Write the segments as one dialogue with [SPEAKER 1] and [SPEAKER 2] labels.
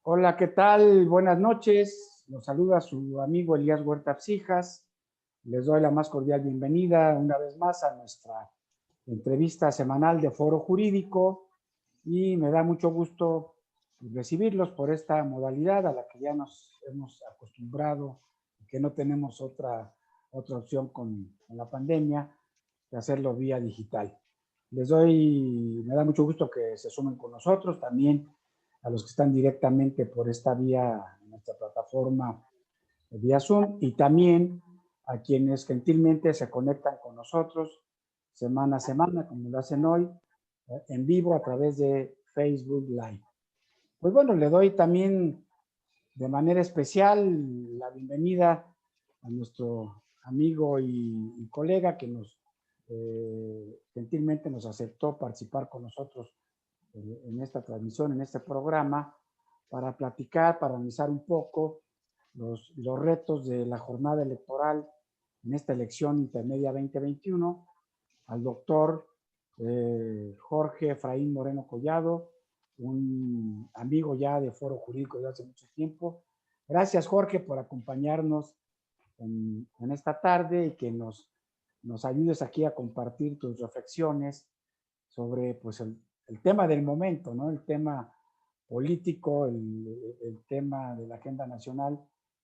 [SPEAKER 1] Hola, ¿qué tal? Buenas noches. Los saluda su amigo Elías Huerta Psijas. Les doy la más cordial bienvenida una vez más a nuestra entrevista semanal de Foro Jurídico y me da mucho gusto recibirlos por esta modalidad a la que ya nos hemos acostumbrado y que no tenemos otra opción con la pandemia de hacerlo vía digital. Me da mucho gusto que se sumen con nosotros, también a los que están directamente por esta vía, nuestra plataforma vía Zoom, y también a quienes gentilmente se conectan con nosotros semana a semana, como lo hacen hoy, en vivo a través de Facebook Live. Pues bueno, le doy también de manera especial la bienvenida a nuestro amigo y colega que gentilmente nos aceptó participar con nosotros en esta transmisión, en este programa, para platicar, para analizar un poco los retos de la jornada electoral en esta elección intermedia 2021, al doctor Jorge Efraín Moreno Collado, un amigo ya de Foro Jurídico de hace mucho tiempo. Gracias, Jorge, por acompañarnos en esta tarde y que nos ayudes aquí a compartir tus reflexiones sobre pues, el tema del momento, ¿no? El tema político, el tema de la agenda nacional,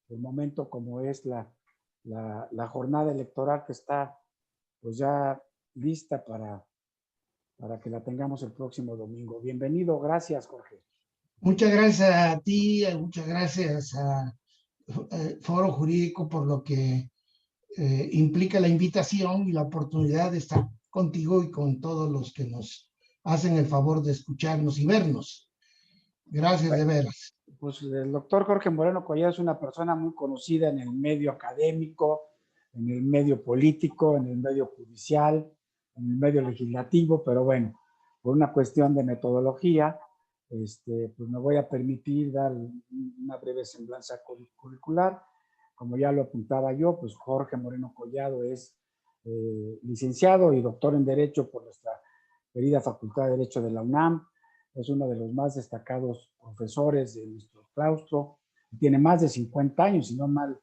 [SPEAKER 1] el momento como es la jornada electoral que está pues ya lista para que la tengamos el próximo domingo. Bienvenido, gracias, Jorge.
[SPEAKER 2] Muchas gracias a ti, muchas gracias a Foro Jurídico por lo que implica la invitación y la oportunidad de estar contigo y con todos los que nos hacen el favor de escucharnos y vernos. Gracias, de veras.
[SPEAKER 1] Pues el doctor Jorge Moreno Collado es una persona muy conocida en el medio académico, en el medio político, en el medio judicial, en el medio legislativo, pero bueno, por una cuestión de metodología, pues me voy a permitir dar una breve semblanza curricular. Como ya lo apuntaba yo, pues Jorge Moreno Collado es licenciado y doctor en Derecho por nuestra querida Facultad de Derecho de la UNAM. Es uno de los más destacados profesores de nuestro claustro. Tiene más de 50 años, si no mal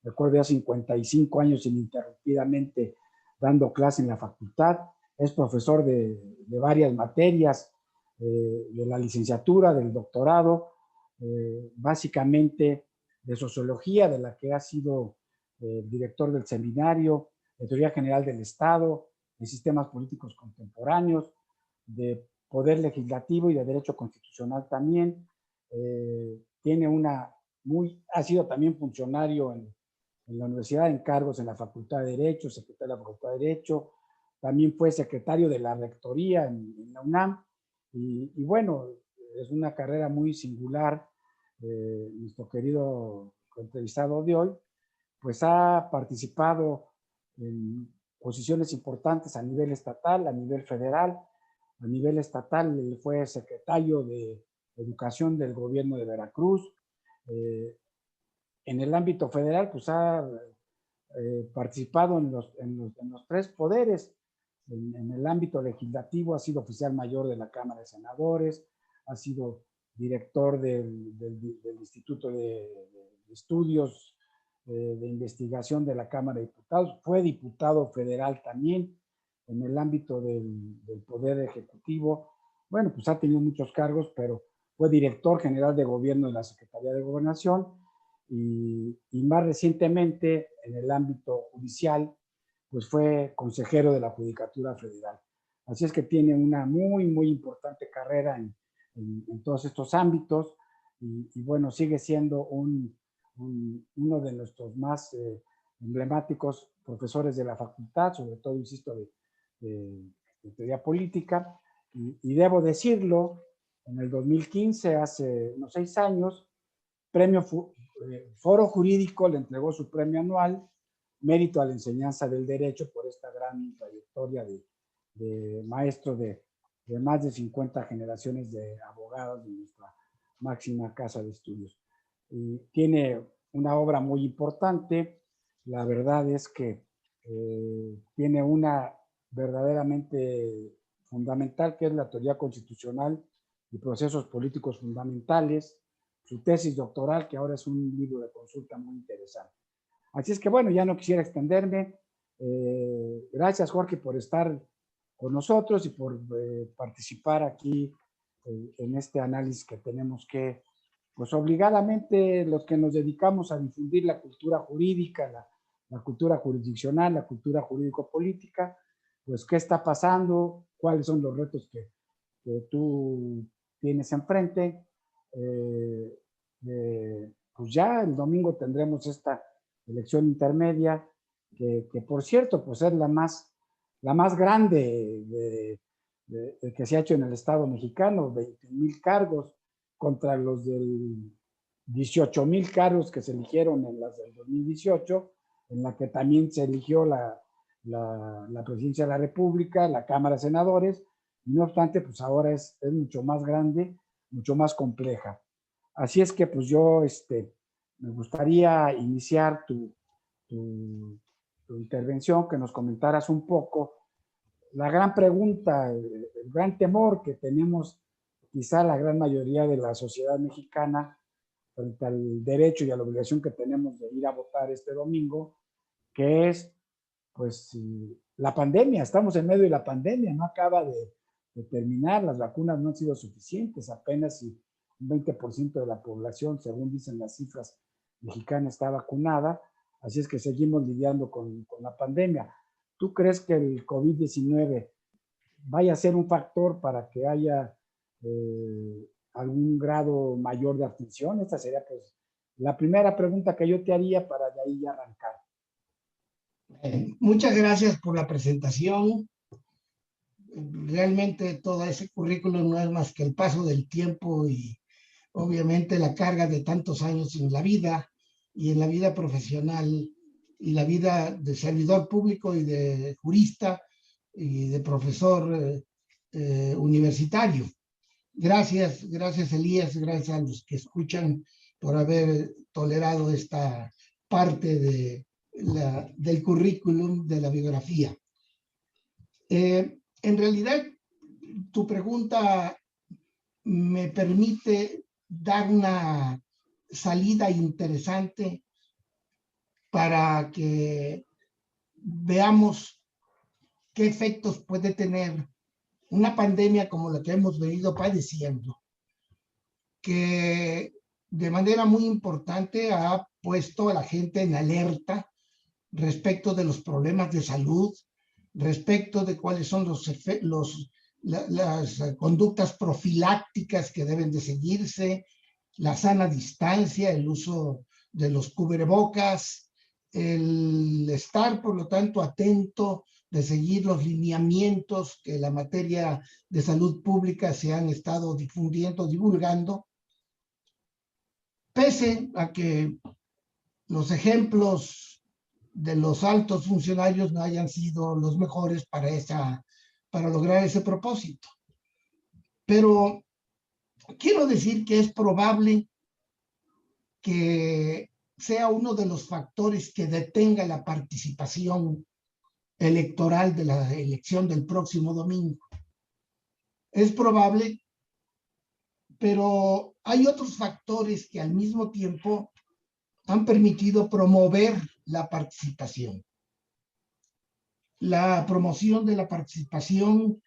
[SPEAKER 1] recuerdo, ya 55 años ininterrumpidamente dando clase en la facultad. Es profesor de varias materias, de la licenciatura, del doctorado, básicamente de sociología, de la que ha sido director del seminario, de teoría general del Estado, de sistemas políticos contemporáneos, de poder legislativo y de derecho constitucional también. Ha sido también funcionario en la universidad, en cargos en la Facultad de Derecho, secretario de la Facultad de Derecho, también fue secretario de la Rectoría en la UNAM, y bueno, es una carrera muy singular. Nuestro querido entrevistado de hoy, pues ha participado en posiciones importantes a nivel estatal, a nivel federal. A nivel estatal fue secretario de Educación del gobierno de Veracruz. En el ámbito federal, pues ha participado en los tres poderes. En el ámbito legislativo ha sido oficial mayor de la Cámara de Senadores, ha sido director del Instituto de Estudios de Investigación de la Cámara de Diputados, fue diputado federal también en el ámbito del Poder Ejecutivo. Bueno, pues ha tenido muchos cargos, pero fue director general de gobierno de la Secretaría de Gobernación y más recientemente en el ámbito judicial, pues fue consejero de la Judicatura Federal. Así es que tiene una muy, muy importante carrera en todos estos ámbitos y bueno, sigue siendo uno de nuestros más emblemáticos profesores de la facultad, sobre todo, insisto, de teoría política. Y debo decirlo, en el 2015, hace unos 6 años, Foro Jurídico le entregó su premio anual, Mérito a la Enseñanza del Derecho, por esta gran trayectoria de maestro de más de 50 generaciones de abogados de nuestra máxima casa de estudios. Y tiene una obra muy importante. La verdad es que tiene una verdaderamente fundamental, que es la teoría constitucional y procesos políticos fundamentales, su tesis doctoral, que ahora es un libro de consulta muy interesante. Así es que bueno, ya no quisiera extenderme. Gracias, Jorge, por estar con nosotros y por participar aquí en este análisis que tenemos que, pues obligadamente los que nos dedicamos a difundir la cultura jurídica, la cultura jurisdiccional, la cultura jurídico-política, pues qué está pasando, cuáles son los retos que tú tienes enfrente. Pues ya el domingo tendremos esta elección intermedia, que por cierto, pues es la más grande que se ha hecho en el Estado mexicano, 20,000 cargos contra los del 18,000 cargos que se eligieron en las del 2018, en la que también se eligió la presidencia de la República, la Cámara de Senadores, y no obstante, pues ahora es mucho más grande, mucho más compleja. Así es que pues yo me gustaría iniciar tu intervención, que nos comentaras un poco la gran pregunta, el gran temor que tenemos quizá la gran mayoría de la sociedad mexicana frente al derecho y a la obligación que tenemos de ir a votar este domingo, que es pues la pandemia. Estamos en medio de la pandemia, no acaba de terminar, las vacunas no han sido suficientes, apenas si un 20% de la población, según dicen las cifras mexicanas, está vacunada, así es que seguimos lidiando con la pandemia. ¿Tú crees que el COVID-19 vaya a ser un factor para que haya algún grado mayor de abstención? Esta sería pues la primera pregunta que yo te haría para de ahí arrancar.
[SPEAKER 2] Muchas gracias por la presentación. Realmente todo ese currículum no es más que el paso del tiempo y obviamente la carga de tantos años en la vida y en la vida profesional y la vida de servidor público y de jurista y de profesor universitario. Gracias Elías, gracias a los que escuchan por haber tolerado esta parte del currículum de la biografía. En realidad, tu pregunta me permite dar una salida interesante para que veamos qué efectos puede tener una pandemia como la que hemos venido padeciendo, que de manera muy importante ha puesto a la gente en alerta respecto de los problemas de salud, respecto de cuáles son las conductas profilácticas que deben de seguirse, la sana distancia, el uso de los cubrebocas, el estar, por lo tanto, atento de seguir los lineamientos que la materia de salud pública se han estado divulgando, pese a que los ejemplos de los altos funcionarios no hayan sido los mejores para lograr ese propósito. Pero quiero decir que es probable que sea uno de los factores que detenga la participación electoral de la elección del próximo domingo. Es probable, pero hay otros factores que al mismo tiempo han permitido promover la participación. La promoción de la participación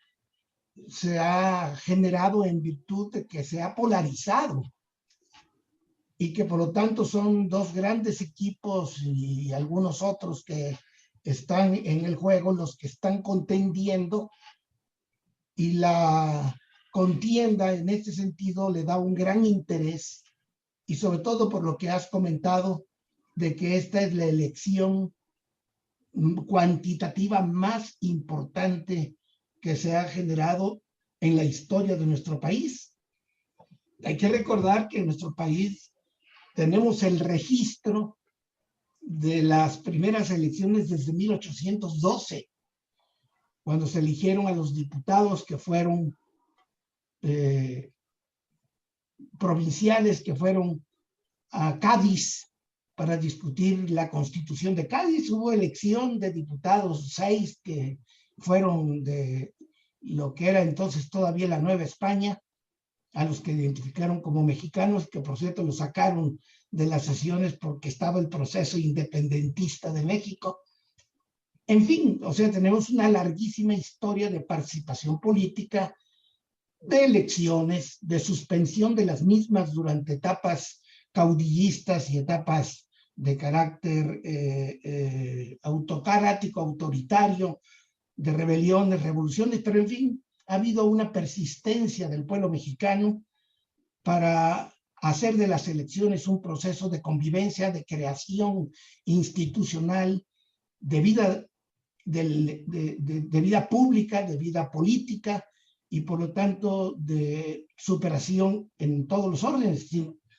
[SPEAKER 2] se ha generado en virtud de que se ha polarizado y que por lo tanto son dos grandes equipos y algunos otros que están en el juego los que están contendiendo, y la contienda en este sentido le da un gran interés, y sobre todo por lo que has comentado de que esta es la elección cuantitativa más importante que se ha generado en la historia de nuestro país. Hay que recordar que en nuestro país tenemos el registro de las primeras elecciones desde 1812, cuando se eligieron a los diputados que fueron provinciales, que fueron a Cádiz para discutir la Constitución de Cádiz. Hubo elección de diputados, 6 que fueron de lo que era entonces todavía la Nueva España, a los que identificaron como mexicanos, que por cierto los sacaron de las sesiones porque estaba el proceso independentista de México. En fin, o sea, tenemos una larguísima historia de participación política, de elecciones, de suspensión de las mismas durante etapas caudillistas y etapas de carácter autocrático, autoritario, de rebeliones, revoluciones, pero en fin, ha habido una persistencia del pueblo mexicano para hacer de las elecciones un proceso de convivencia, de creación institucional, de vida, de vida pública, de vida política, y por lo tanto de superación en todos los órdenes,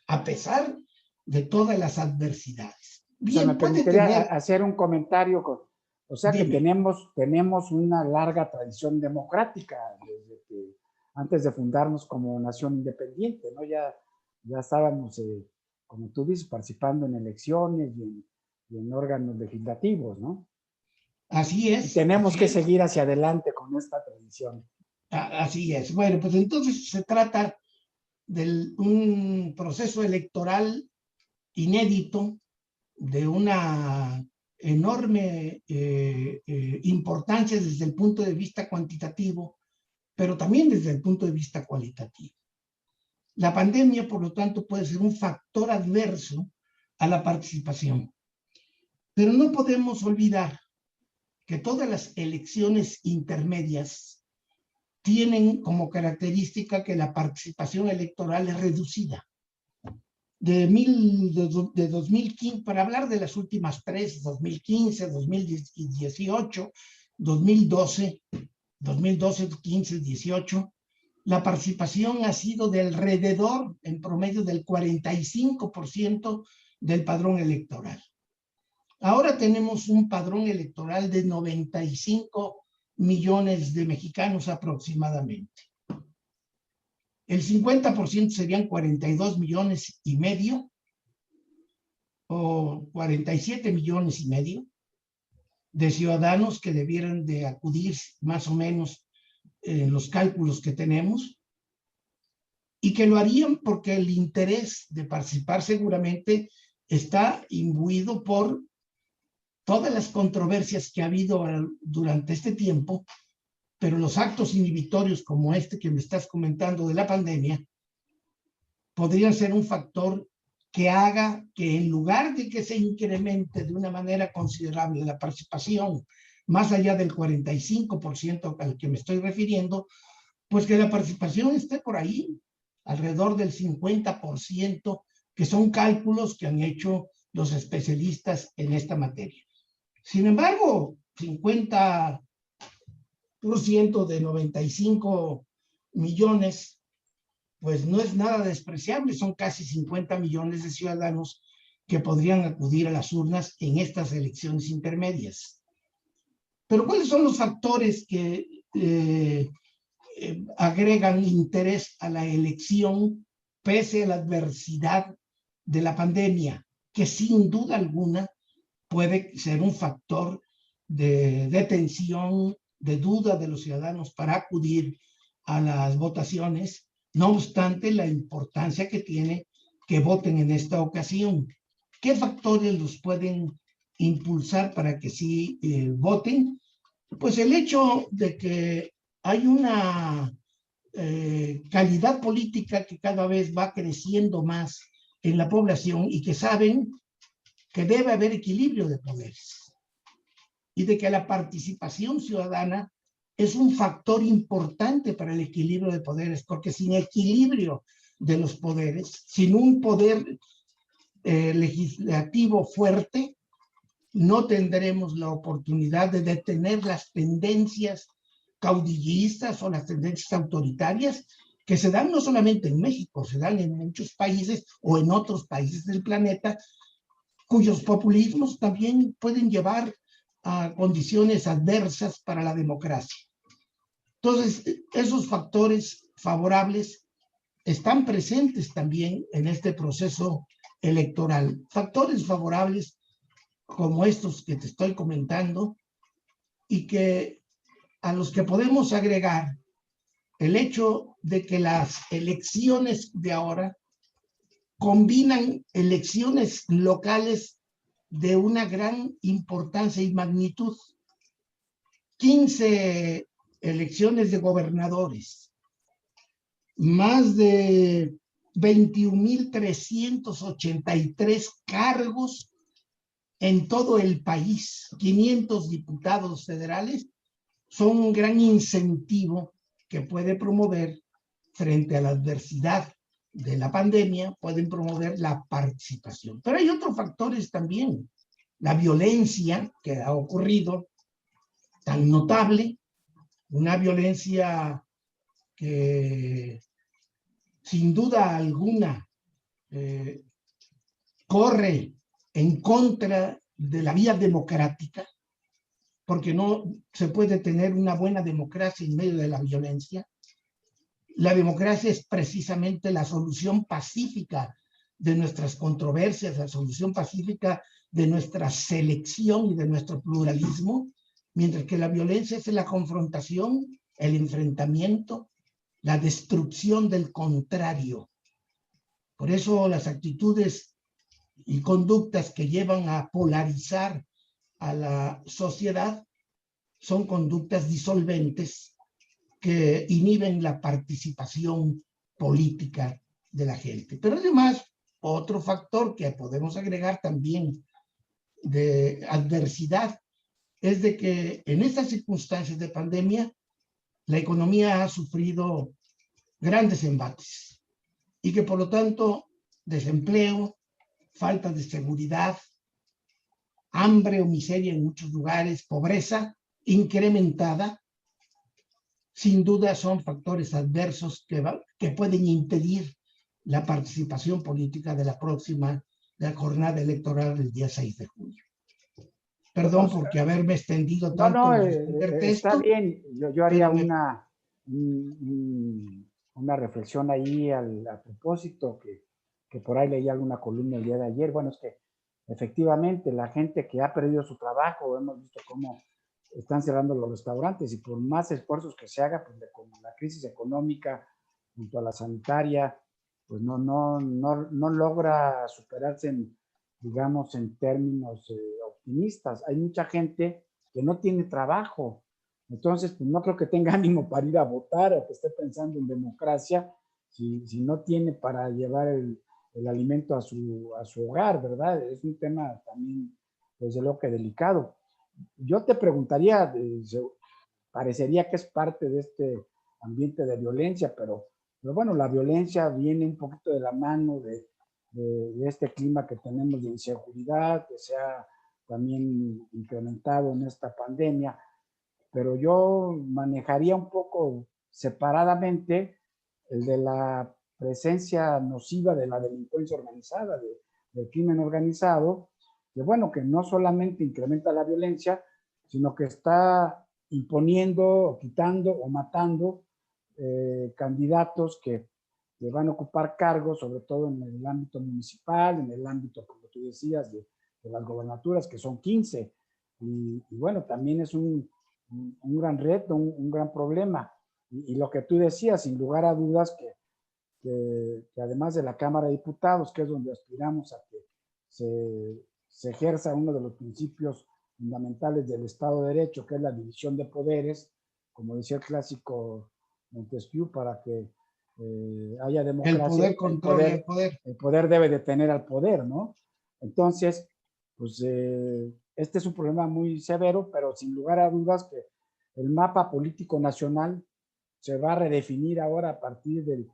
[SPEAKER 2] a pesar de todas las adversidades.
[SPEAKER 1] Bien, o sea, me permitiría hacer un comentario. O sea, dime, que tenemos una larga tradición democrática desde que, antes de fundarnos como nación independiente, ¿no? Ya estábamos, como tú dices, participando en elecciones y en órganos legislativos, ¿no?
[SPEAKER 2] Así es.
[SPEAKER 1] Y tenemos que seguir hacia adelante con esta tradición.
[SPEAKER 2] Así es. Bueno, pues entonces se trata de un proceso electoral inédito, de una enorme importancia desde el punto de vista cuantitativo, pero también desde el punto de vista cualitativo. La pandemia, por lo tanto, puede ser un factor adverso a la participación. Pero no podemos olvidar que todas las elecciones intermedias tienen como característica que la participación electoral es reducida. De 2015, para hablar de las últimas tres, 2015, 2018, 2012, 15, 18, la participación ha sido de alrededor, en promedio, del 45% del padrón electoral. Ahora tenemos un padrón electoral de 95 millones de mexicanos aproximadamente. El 50% serían 42 millones y medio o 47 millones y medio de ciudadanos que debieran de acudir más o menos en los cálculos que tenemos, y que lo harían porque el interés de participar seguramente está imbuido por todas las controversias que ha habido durante este tiempo, pero los actos inhibitorios como este que me estás comentando de la pandemia podrían ser un factor que haga que, en lugar de que se incremente de una manera considerable la participación más allá del 45% al que me estoy refiriendo, pues que la participación esté por ahí, alrededor del 50%, que son cálculos que han hecho los especialistas en esta materia. Sin embargo, 50% de 95 millones, pues no es nada despreciable, son casi 50 millones de ciudadanos que podrían acudir a las urnas en estas elecciones intermedias. Pero ¿cuáles son los factores que agregan interés a la elección pese a la adversidad de la pandemia, que sin duda alguna puede ser un factor de detención, de duda de los ciudadanos para acudir a las votaciones, no obstante la importancia que tiene que voten en esta ocasión? ¿Qué factores los pueden impulsar para que sí voten? Pues el hecho de que hay una calidad política que cada vez va creciendo más en la población, y que saben que debe haber equilibrio de poderes, y de que la participación ciudadana es un factor importante para el equilibrio de poderes, porque sin equilibrio de los poderes, sin un poder legislativo fuerte, no tendremos la oportunidad de detener las tendencias caudillistas o las tendencias autoritarias que se dan no solamente en México, se dan en muchos países o en otros países del planeta, cuyos populismos también pueden llevar a condiciones adversas para la democracia. Entonces, esos factores favorables están presentes también en este proceso electoral. Factores favorables como estos que te estoy comentando, y que a los que podemos agregar el hecho de que las elecciones de ahora combinan elecciones locales de una gran importancia y magnitud. 15 elecciones de gobernadores, más de 21.383 cargos en todo el país, 500 diputados federales, son un gran incentivo que puede promover frente a la adversidad de la pandemia, pueden promover la participación. Pero hay otros factores también. La violencia que ha ocurrido, tan notable, una violencia que sin duda alguna corre en contra de la vía democrática, porque no se puede tener una buena democracia en medio de la violencia. La democracia es precisamente la solución pacífica de nuestras controversias, la solución pacífica de nuestra selección y de nuestro pluralismo, mientras que la violencia es la confrontación, el enfrentamiento, la destrucción del contrario. Por eso las actitudes y conductas que llevan a polarizar a la sociedad son conductas disolventes que inhiben la participación política de la gente. Pero además, otro factor que podemos agregar también de adversidad es de que en estas circunstancias de pandemia la economía ha sufrido grandes embates y que por lo tanto desempleo, falta de seguridad, hambre o miseria en muchos lugares, pobreza incrementada, sin duda son factores adversos que pueden impedir la participación política de la jornada electoral del día 6 de junio. Perdón porque haberme extendido tanto en responderte
[SPEAKER 1] está
[SPEAKER 2] esto.
[SPEAKER 1] bien. Yo haría una reflexión ahí a propósito, que por ahí leí alguna columna el día de ayer. Bueno, es que efectivamente la gente que ha perdido su trabajo, hemos visto cómo están cerrando los restaurantes, y por más esfuerzos que se haga, pues como la crisis económica junto a la sanitaria, pues no logra superarse digamos, en términos optimistas. Hay mucha gente que no tiene trabajo, entonces pues no creo que tenga ánimo para ir a votar o que esté pensando en democracia si no tiene para llevar el alimento a su hogar, ¿verdad? Es un tema también, desde luego, que delicado. Yo te preguntaría, parecería que es parte de este ambiente de violencia, pero bueno, la violencia viene un poquito de la mano de este clima que tenemos de inseguridad, que se ha también incrementado en esta pandemia, pero yo manejaría un poco separadamente el de la presencia nociva de la delincuencia organizada, del crimen organizado, que bueno, que no solamente incrementa la violencia, sino que está imponiendo, o quitando o matando candidatos que van a ocupar cargos, sobre todo en el ámbito municipal, en el ámbito, como tú decías, de las gobernaturas, que son 15. Y bueno, también es un gran reto, un gran problema. Y lo que tú decías, sin lugar a dudas, que además de la Cámara de Diputados, que es donde aspiramos a que se ejerza uno de los principios fundamentales del Estado de Derecho, que es la división de poderes, como decía el clásico Montesquieu, para que haya democracia.
[SPEAKER 2] El poder controla el poder.
[SPEAKER 1] El poder debe de tener al poder, ¿no? Entonces, pues este es un problema muy severo, pero sin lugar a dudas que el mapa político nacional se va a redefinir ahora a partir del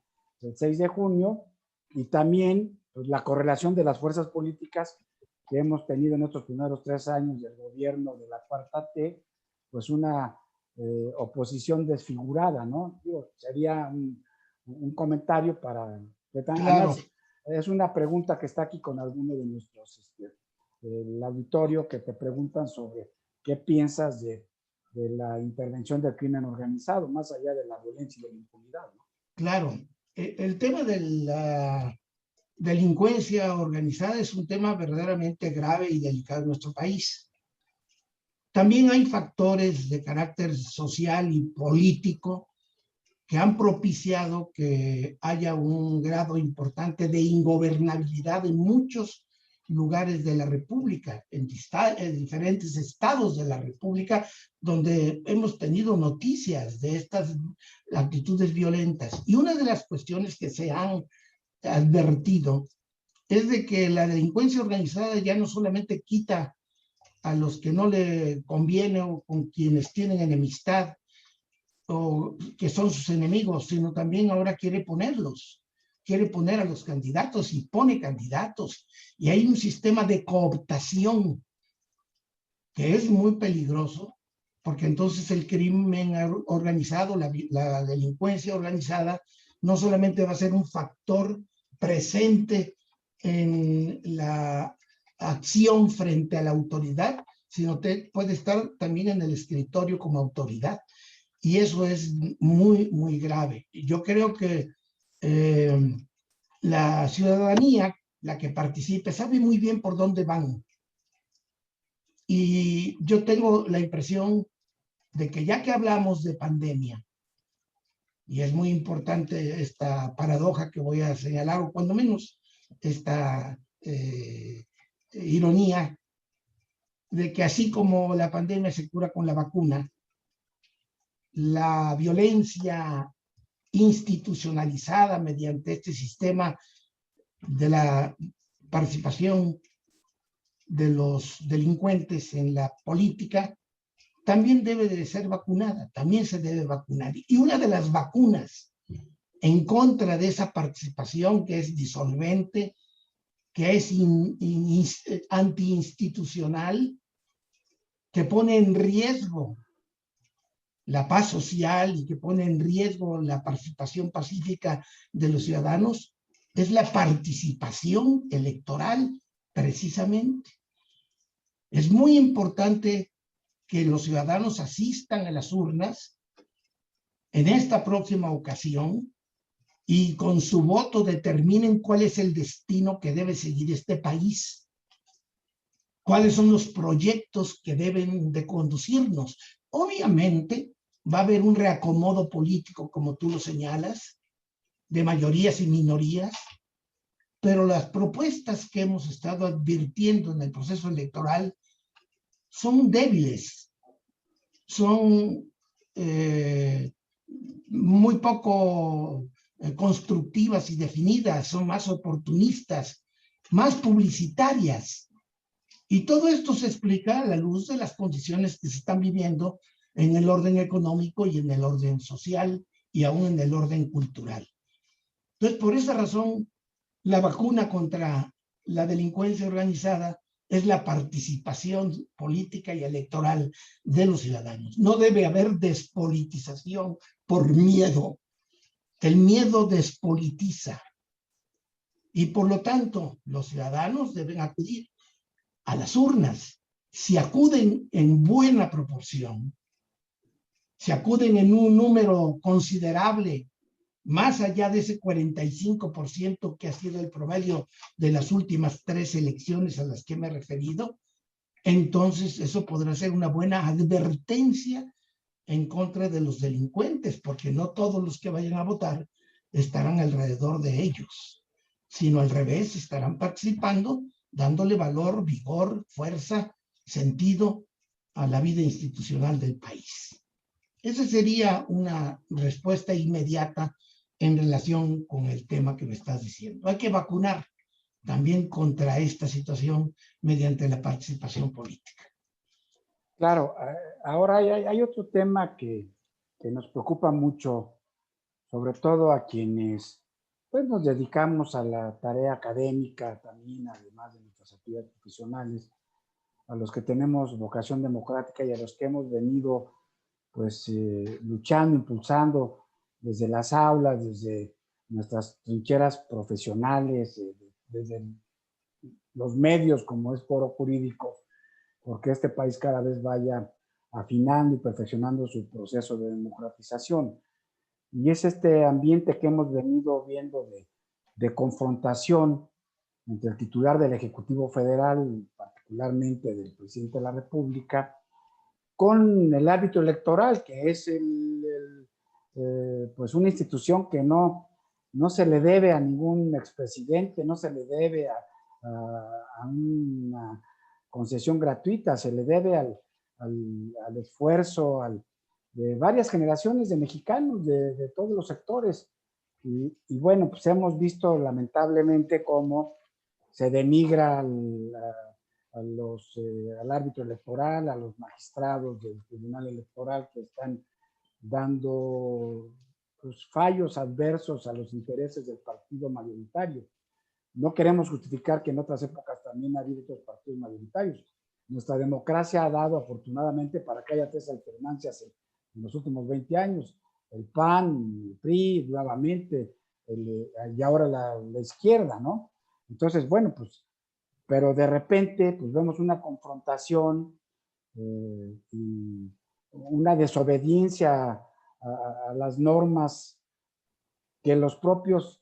[SPEAKER 1] 6 de junio, y también pues, la correlación de las fuerzas políticas que hemos tenido en estos primeros 3 años del gobierno de la Cuarta T, pues una oposición desfigurada, ¿no? Digo, sería un comentario para...
[SPEAKER 2] Claro.
[SPEAKER 1] Es una pregunta que está aquí con alguno de nuestros, el auditorio, que te preguntan sobre qué piensas de la intervención del crimen organizado, más allá de la violencia y de la impunidad, ¿no?
[SPEAKER 2] Claro, el tema de la delincuencia organizada es un tema verdaderamente grave y delicado en nuestro país. También hay factores de carácter social y político que han propiciado que haya un grado importante de ingobernabilidad en muchos lugares de la República, en diferentes estados de la República, donde hemos tenido noticias de estas actitudes violentas. Y una de las cuestiones que se han advertido es de que la delincuencia organizada ya no solamente quita a los que no le conviene o con quienes tienen enemistad o que son sus enemigos, sino también ahora quiere poner a los candidatos y pone candidatos. Y hay un sistema de cooptación que es muy peligroso, porque entonces el crimen organizado, la delincuencia organizada, no solamente va a ser un factor presente en la acción frente a la autoridad, sino que puede estar también en el escritorio como autoridad. Y eso es muy, muy grave. Yo creo que la ciudadanía, la que participe, sabe muy bien por dónde van. Y yo tengo la impresión de que ya que hablamos de pandemia, y es muy importante esta paradoja que voy a señalar, o cuando menos esta ironía, de que así como la pandemia se cura con la vacuna, la violencia institucionalizada mediante este sistema de la participación de los delincuentes en la política, también debe de ser vacunada, también se debe vacunar. Y una de las vacunas en contra de esa participación que es disolvente, que es antiinstitucional, que pone en riesgo la paz social y que pone en riesgo la participación pacífica de los ciudadanos, es la participación electoral, precisamente. Es muy importante que los ciudadanos asistan a las urnas en esta próxima ocasión y con su voto determinen cuál es el destino que debe seguir este país, cuáles son los proyectos que deben de conducirnos. Obviamente va a haber un reacomodo político, como tú lo señalas, de mayorías y minorías, pero las propuestas que hemos estado advirtiendo en el proceso electoral son débiles, son muy poco constructivas y definidas, son más oportunistas, más publicitarias. Y todo esto se explica a la luz de las condiciones que se están viviendo en el orden económico y en el orden social y aún en el orden cultural. Entonces, por esa razón, la vacuna contra la delincuencia organizada es la participación política y electoral de los ciudadanos. No debe haber despolitización por miedo. El miedo despolitiza. Y por lo tanto, los ciudadanos deben acudir a las urnas. Si acuden en buena proporción, si acuden en un número considerable, más allá de ese 45% que ha sido el promedio de las últimas 3 elecciones a las que me he referido, entonces eso podrá ser una buena advertencia en contra de los delincuentes, porque no todos los que vayan a votar estarán alrededor de ellos, sino al revés, estarán participando, dándole valor, vigor, fuerza, sentido a la vida institucional del país. Esa sería una respuesta inmediata en relación con el tema que me estás diciendo. Hay que vacunar también contra esta situación mediante la participación política.
[SPEAKER 1] Claro, ahora hay otro tema que nos preocupa mucho, sobre todo a quienes pues, nos dedicamos a la tarea académica también, además de nuestras actividades profesionales, a los que tenemos vocación democrática y a los que hemos venido pues luchando, impulsando desde las aulas, desde nuestras trincheras profesionales, desde los medios como es Foro Jurídico, porque este país cada vez vaya afinando y perfeccionando su proceso de democratización. Y es este ambiente que hemos venido viendo de confrontación entre el titular del Ejecutivo Federal, particularmente del presidente de la República, con el árbitro electoral, que es pues una institución que no se le debe a ningún expresidente, no se le debe a una concesión gratuita, se le debe al esfuerzo de varias generaciones de mexicanos, de todos los sectores. Y bueno, pues hemos visto lamentablemente cómo se denigra al árbitro electoral, a los magistrados del Tribunal Electoral que están dando pues, fallos adversos a los intereses del partido mayoritario. No queremos justificar que en otras épocas también ha habido otros partidos mayoritarios. Nuestra democracia ha dado afortunadamente para que haya tres alternancias en los últimos 20 años. El PAN, el PRI, nuevamente, y ahora la izquierda, ¿no? Entonces, bueno, pues, pero de repente, pues vemos una confrontación y una desobediencia a las normas que los propios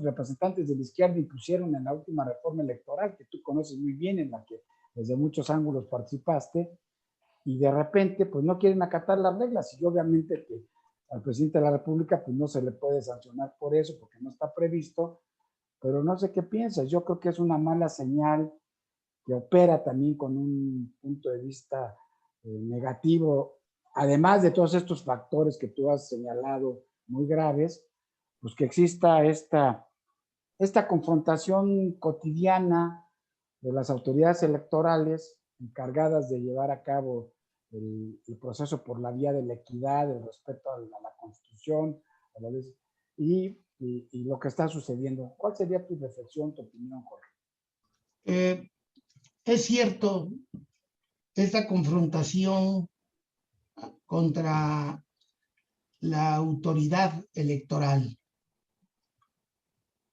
[SPEAKER 1] representantes de la izquierda impusieron en la última reforma electoral, que tú conoces muy bien, en la que desde muchos ángulos participaste, y de repente pues no quieren acatar las reglas, y obviamente que al presidente de la República pues no se le puede sancionar por eso, porque no está previsto, pero no sé qué piensas. Yo creo que es una mala señal que opera también con un punto de vista negativo, además de todos estos factores que tú has señalado muy graves, pues que exista esta confrontación cotidiana de las autoridades electorales encargadas de llevar a cabo el proceso por la vía de la equidad, el respeto a la Constitución, a la ley, y lo que está sucediendo. ¿Cuál sería tu reflexión, tu opinión, Jorge?
[SPEAKER 2] Es cierto, esta confrontación contra la autoridad electoral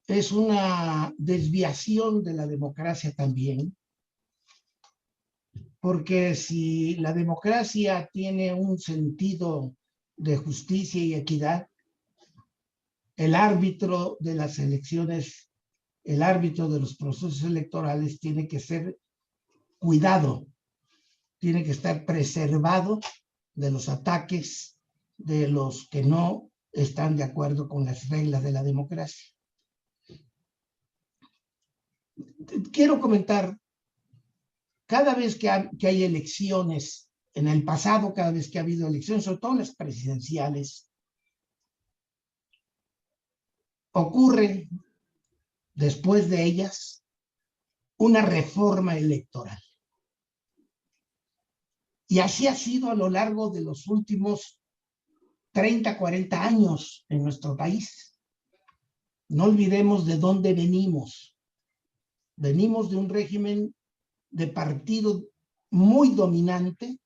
[SPEAKER 2] es una desviación de la democracia también, porque si la democracia tiene un sentido de justicia y equidad, el árbitro de las elecciones, el árbitro de los procesos electorales tiene que ser cuidado, tiene que estar preservado de los ataques de los que no están de acuerdo con las reglas de la democracia. Quiero comentar, cada vez que hay elecciones, en el pasado, cada vez que ha habido elecciones, sobre todo las presidenciales, ocurre después de ellas una reforma electoral. Y así ha sido a lo largo de los últimos 30, 40 años en nuestro país. No olvidemos de dónde venimos. Venimos de un régimen de partido muy dominante,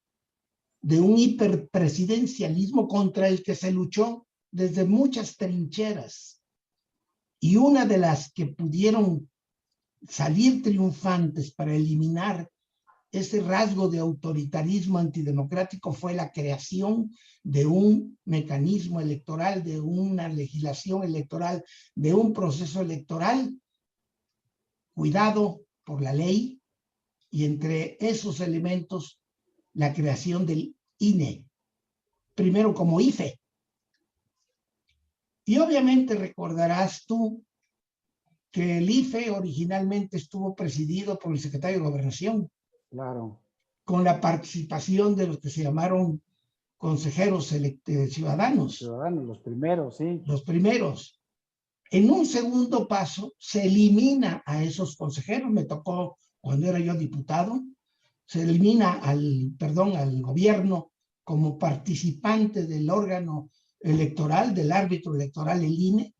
[SPEAKER 2] de un hiperpresidencialismo contra el que se luchó desde muchas trincheras. Y una de las que pudieron salir triunfantes para eliminar ese rasgo de autoritarismo antidemocrático fue la creación de un mecanismo electoral, de una legislación electoral, de un proceso electoral cuidado por la ley, y entre esos elementos la creación del INE, primero como IFE. Y obviamente recordarás tú que el IFE originalmente estuvo presidido por el secretario de Gobernación.
[SPEAKER 1] Claro.
[SPEAKER 2] Con la participación de los que se llamaron consejeros ciudadanos.
[SPEAKER 1] Ciudadanos, los primeros, sí.
[SPEAKER 2] Los primeros. En un segundo paso, se elimina a esos consejeros. Me tocó cuando era yo diputado. Se elimina al gobierno como participante del órgano electoral, del árbitro electoral, el INE,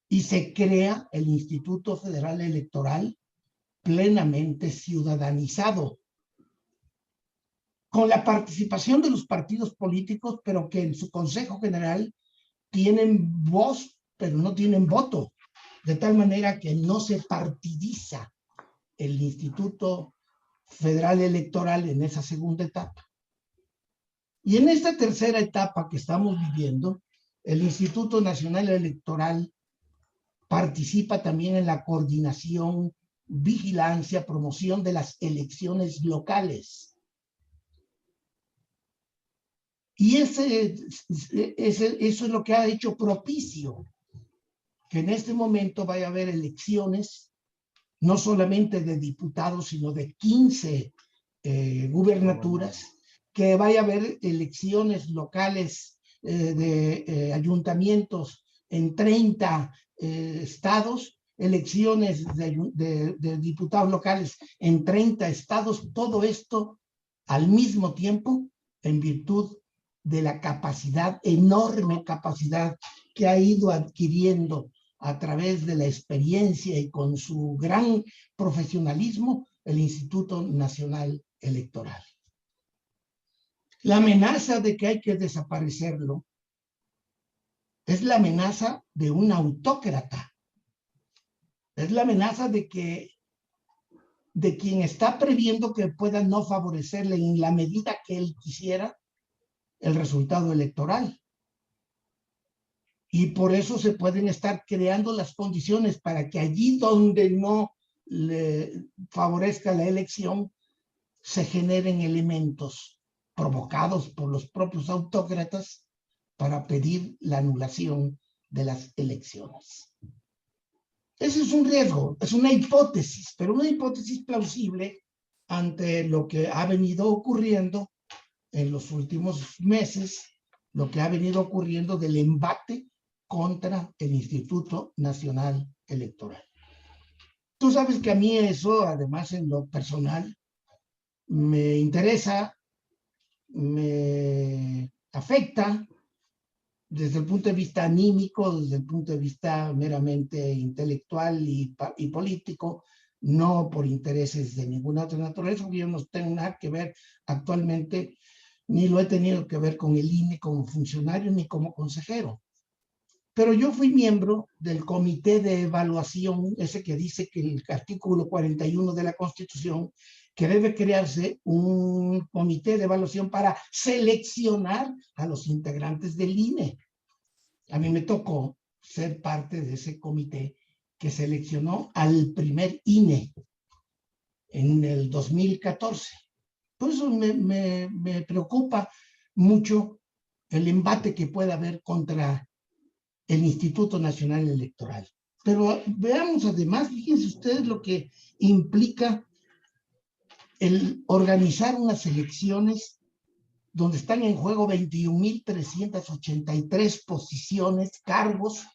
[SPEAKER 2] y se crea el Instituto Federal Electoral plenamente ciudadanizado, con la participación de los partidos políticos, pero que en su Consejo General tienen voz, pero no tienen voto, de tal manera que no se partidiza el Instituto Federal Electoral en esa segunda etapa. Y en esta tercera etapa que estamos viviendo, el Instituto Nacional Electoral participa también en la coordinación, vigilancia, promoción de las elecciones locales. Y eso es lo que ha hecho propicio que en este momento vaya a haber elecciones, no solamente de diputados, sino de 15 gubernaturas, que vaya a haber elecciones locales de ayuntamientos en 30 estados, elecciones de diputados locales en 30 estados, todo esto al mismo tiempo en virtud de la capacidad, enorme capacidad que ha ido adquiriendo a través de la experiencia y con su gran profesionalismo el Instituto Nacional Electoral. La amenaza de que hay que desaparecerlo es la amenaza de un autócrata. Es la amenaza de quien está previendo que pueda no favorecerle en la medida que él quisiera el resultado electoral. Y por eso se pueden estar creando las condiciones para que allí donde no le favorezca la elección se generen elementos provocados por los propios autócratas para pedir la anulación de las elecciones. Ese es un riesgo, es una hipótesis, pero una hipótesis plausible ante lo que ha venido ocurriendo en los últimos meses, lo que ha venido ocurriendo del embate contra el Instituto Nacional Electoral. Tú sabes que a mí eso, además en lo personal, me interesa, me afecta desde el punto de vista anímico, desde el punto de vista meramente intelectual y político, no por intereses de ninguna otra naturaleza, porque yo no tengo nada que ver actualmente, ni lo he tenido que ver con el INE como funcionario ni como consejero. Pero yo fui miembro del comité de evaluación, ese que dice que el artículo 41 de la Constitución, que debe crearse un comité de evaluación para seleccionar a los integrantes del INE. A mí me tocó ser parte de ese comité que seleccionó al primer INE en el 2014. Por eso me preocupa mucho el embate que pueda haber contra el Instituto Nacional Electoral. Pero veamos además, fíjense ustedes lo que implica el organizar unas elecciones donde están en juego 21,383 posiciones, cargos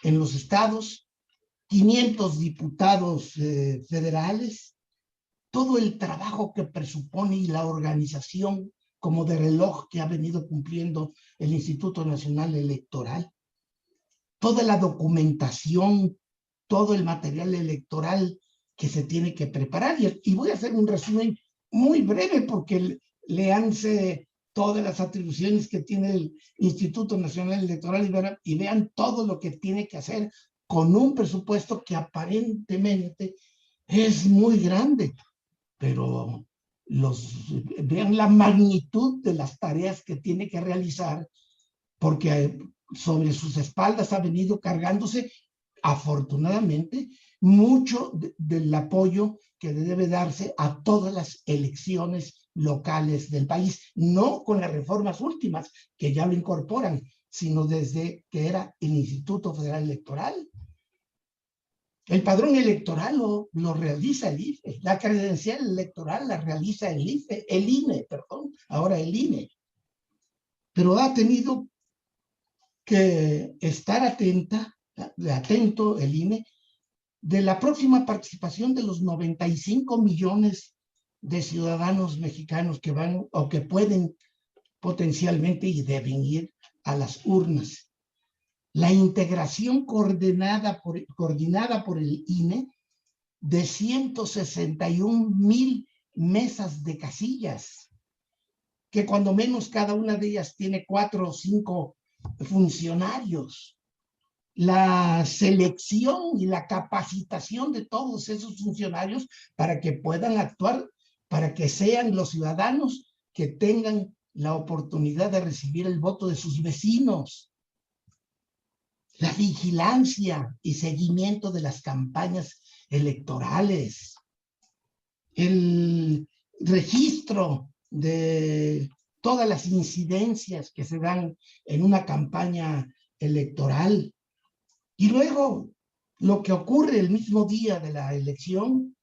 [SPEAKER 2] en los estados, 500 diputados federales, todo el trabajo que presupone y la organización como de reloj que ha venido cumpliendo el Instituto Nacional Electoral, toda la documentación, todo el material electoral que se tiene que preparar. Y voy a hacer un resumen muy breve porque léanse todas las atribuciones que tiene el Instituto Nacional Electoral y vean todo lo que tiene que hacer con un presupuesto que aparentemente es muy grande, pero vean la magnitud de las tareas que tiene que realizar, porque sobre sus espaldas ha venido cargándose, afortunadamente, mucho del apoyo que debe darse a todas las elecciones locales del país, no con las reformas últimas que ya lo incorporan, sino desde que era el Instituto Federal Electoral. El padrón electoral lo realiza el IFE, la credencial electoral la realiza el INE, ahora el INE. Pero ha tenido que estar atento el INE de la próxima participación de los 95 millones de ciudadanos mexicanos que van o que pueden potencialmente y deben ir a las urnas. La integración coordinada por el INE de 161,000 mesas de casillas, que cuando menos cada una de ellas tiene 4 o 5 funcionarios. La selección y la capacitación de todos esos funcionarios para que puedan actuar, para que sean los ciudadanos que tengan la oportunidad de recibir el voto de sus vecinos. La vigilancia y seguimiento de las campañas electorales. El registro de todas las incidencias que se dan en una campaña electoral. Y luego, lo que ocurre el mismo día de la elección,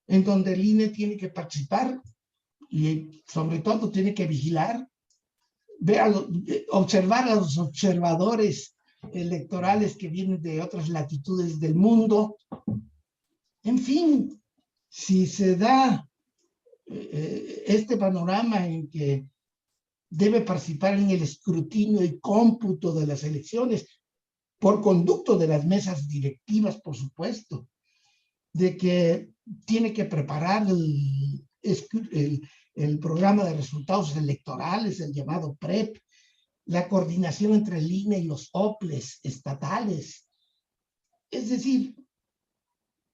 [SPEAKER 2] en donde el INE tiene que participar y sobre todo tiene que vigilar, observar a los observadores electorales que vienen de otras latitudes del mundo. En fin, si se da este panorama en que debe participar en el escrutinio y cómputo de las elecciones, por conducto de las mesas directivas, por supuesto, de que tiene que preparar el programa de resultados electorales, el llamado PREP, la coordinación entre el INE y los OPLES estatales, es decir,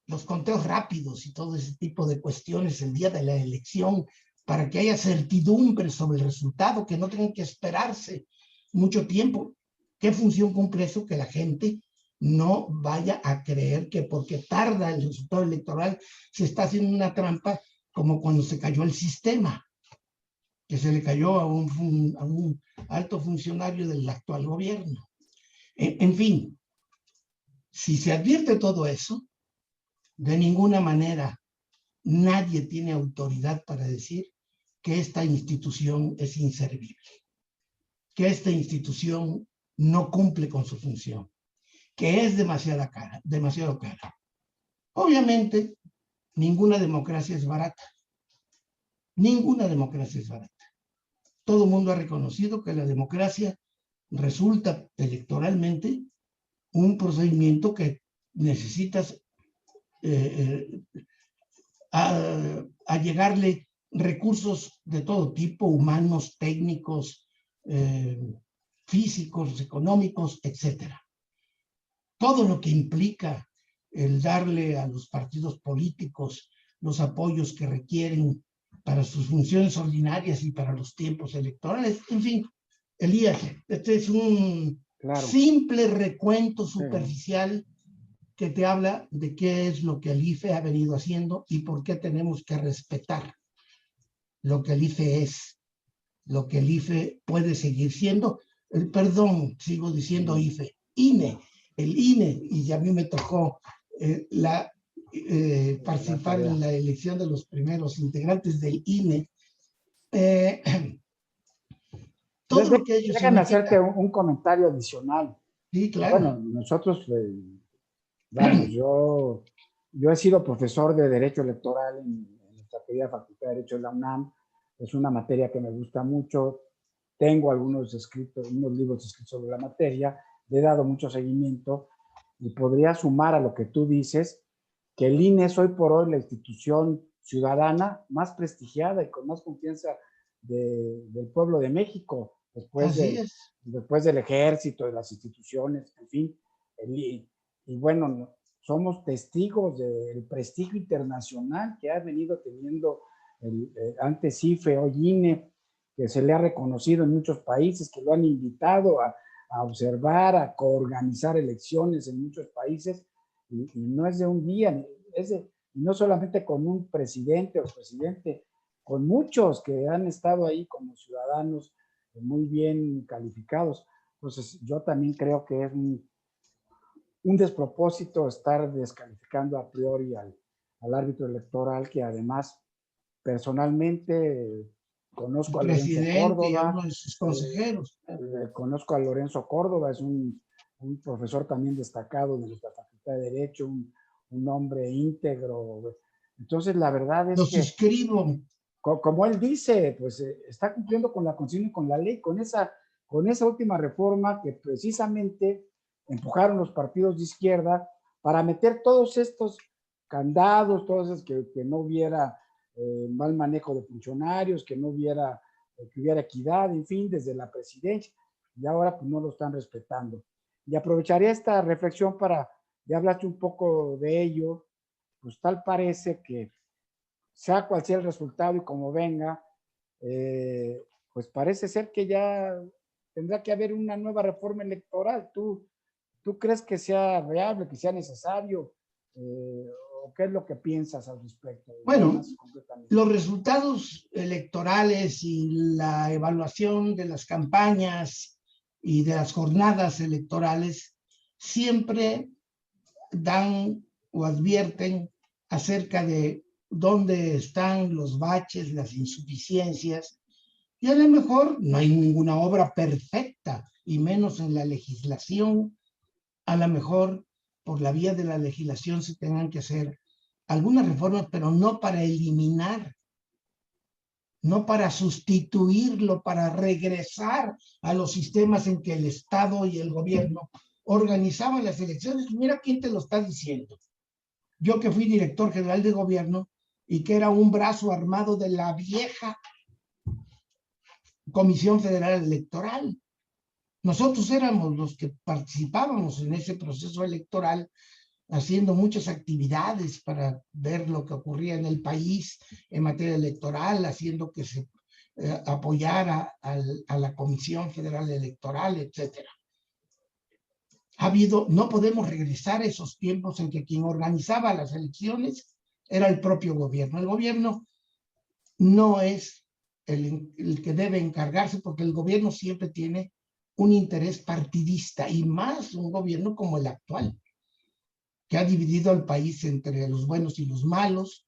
[SPEAKER 2] los conteos rápidos y todo ese tipo de cuestiones el día de la elección, para que haya certidumbre sobre el resultado, que no tengan que esperarse mucho tiempo. ¿Qué función cumple eso? Que la gente no vaya a creer que porque tarda el resultado electoral se está haciendo una trampa, como cuando se cayó el sistema, que se le cayó a un alto funcionario del actual gobierno. En fin, si se advierte todo eso, de ninguna manera nadie tiene autoridad para decir que esta institución es inservible, que esta institución no cumple con su función, que es demasiado cara. Obviamente, ninguna democracia es barata. Ninguna democracia es barata. Todo el mundo ha reconocido que la democracia resulta electoralmente un procedimiento que necesitas a llegarle recursos de todo tipo, humanos, técnicos, físicos, económicos, etc. Todo lo que implica el darle a los partidos políticos los apoyos que requieren para sus funciones ordinarias y para los tiempos electorales. En fin, Elías, este es un simple recuento superficial que te habla de qué es lo que el IFE ha venido haciendo y por qué tenemos que respetar lo que el IFE es, lo que el IFE puede seguir siendo. Perdón, sigo diciendo IFE, INE, el INE, y a mí me tocó participar en la elección de los primeros integrantes del INE. Todo lo que ellos
[SPEAKER 1] Déjame hacerte un comentario adicional.
[SPEAKER 2] Sí, claro.
[SPEAKER 1] Bueno, nosotros, vamos, yo he sido profesor de Derecho Electoral en nuestra querida Facultad de Derecho de la UNAM. Es una materia que me gusta mucho. Tengo unos libros escritos sobre la materia. Le he dado mucho seguimiento y podría sumar a lo que tú dices que el INE es hoy por hoy la institución ciudadana más prestigiada y con más confianza del pueblo de México, después del ejército, de las instituciones, en fin. Y bueno, somos testigos del prestigio internacional que ha venido teniendo antes IFE, hoy INE, que se le ha reconocido en muchos países, que lo han invitado a observar, a coorganizar elecciones en muchos países, y no es de un día, no solamente con un presidente o expresidente, con muchos que han estado ahí como ciudadanos muy bien calificados. Entonces, yo también creo que es un despropósito estar descalificando a priori al árbitro electoral, que además personalmente conozco a Lorenzo Córdoba.
[SPEAKER 2] Y a uno de sus consejeros.
[SPEAKER 1] Conozco a Lorenzo Córdoba, es un profesor también destacado de nuestra Facultad de Derecho, un hombre íntegro. Entonces, la verdad es que...
[SPEAKER 2] Lo suscribo.
[SPEAKER 1] Como él dice, pues está cumpliendo con la Constitución y con la ley, con esa última reforma que precisamente empujaron los partidos de izquierda para meter todos estos candados, todos esos que no hubiera mal manejo de funcionarios, que no hubiera, que hubiera equidad, en fin, desde la presidencia, y ahora pues no lo están respetando. Y aprovecharía esta reflexión para, ya hablaste un poco de ello, pues tal parece que sea cual sea el resultado y como venga, pues parece ser que ya tendrá que haber una nueva reforma electoral. ¿Tú crees que sea viable, que sea necesario? ¿O qué es lo que piensas al respecto?
[SPEAKER 2] Bueno, los resultados electorales y la evaluación de las campañas y de las jornadas electorales siempre dan o advierten acerca de dónde están los baches, las insuficiencias, y a lo mejor no hay ninguna obra perfecta, y menos en la legislación. A lo mejor por la vía de la legislación se tengan que hacer algunas reformas, pero no para eliminar, no para sustituirlo, para regresar a los sistemas en que el Estado y el gobierno organizaban las elecciones. Mira quién te lo está diciendo. Yo que fui director general de gobierno y que era un brazo armado de la vieja Comisión Federal Electoral. Nosotros éramos los que participábamos en ese proceso electoral, haciendo muchas actividades para ver lo que ocurría en el país en materia electoral, haciendo que se apoyara a la Comisión Federal Electoral, etcétera. No podemos regresar a esos tiempos en que quien organizaba las elecciones era el propio gobierno. El gobierno no es el que debe encargarse, porque el gobierno siempre tiene un interés partidista, y más un gobierno como el actual, que ha dividido al país entre los buenos y los malos,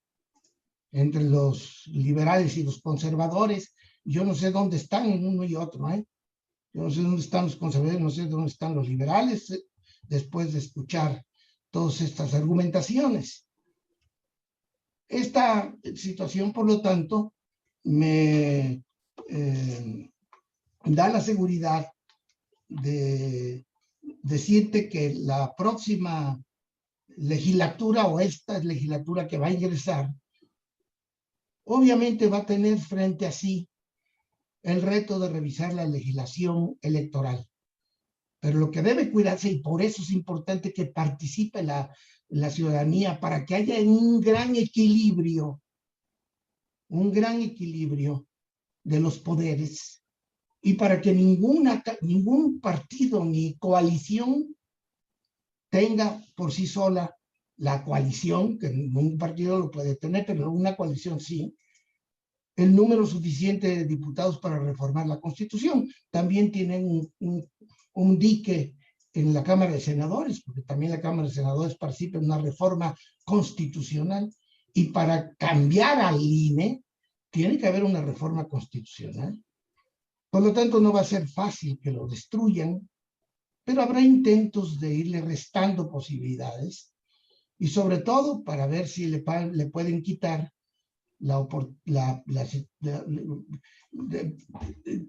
[SPEAKER 2] entre los liberales y los conservadores. Yo no sé dónde están en uno y otro, ¿eh? Yo no sé dónde están los conservadores, no sé dónde están los liberales, después de escuchar todas estas argumentaciones. Esta situación, por lo tanto, me da la seguridad de decirte que la próxima legislatura, o esta legislatura que va a ingresar, obviamente va a tener frente a sí el reto de revisar la legislación electoral. Pero lo que debe cuidarse, y por eso es importante que participe la ciudadanía, para que haya un gran equilibrio de los poderes, y para que ningún partido ni coalición tenga por sí sola, la coalición, que ningún partido lo puede tener, pero una coalición sí, el número suficiente de diputados para reformar la Constitución. También tienen un dique en la Cámara de Senadores, porque también la Cámara de Senadores participa en una reforma constitucional, y para cambiar al INE tiene que haber una reforma constitucional. Por lo tanto, no va a ser fácil que lo destruyan, pero habrá intentos de irle restando posibilidades, y sobre todo para ver si le pueden quitar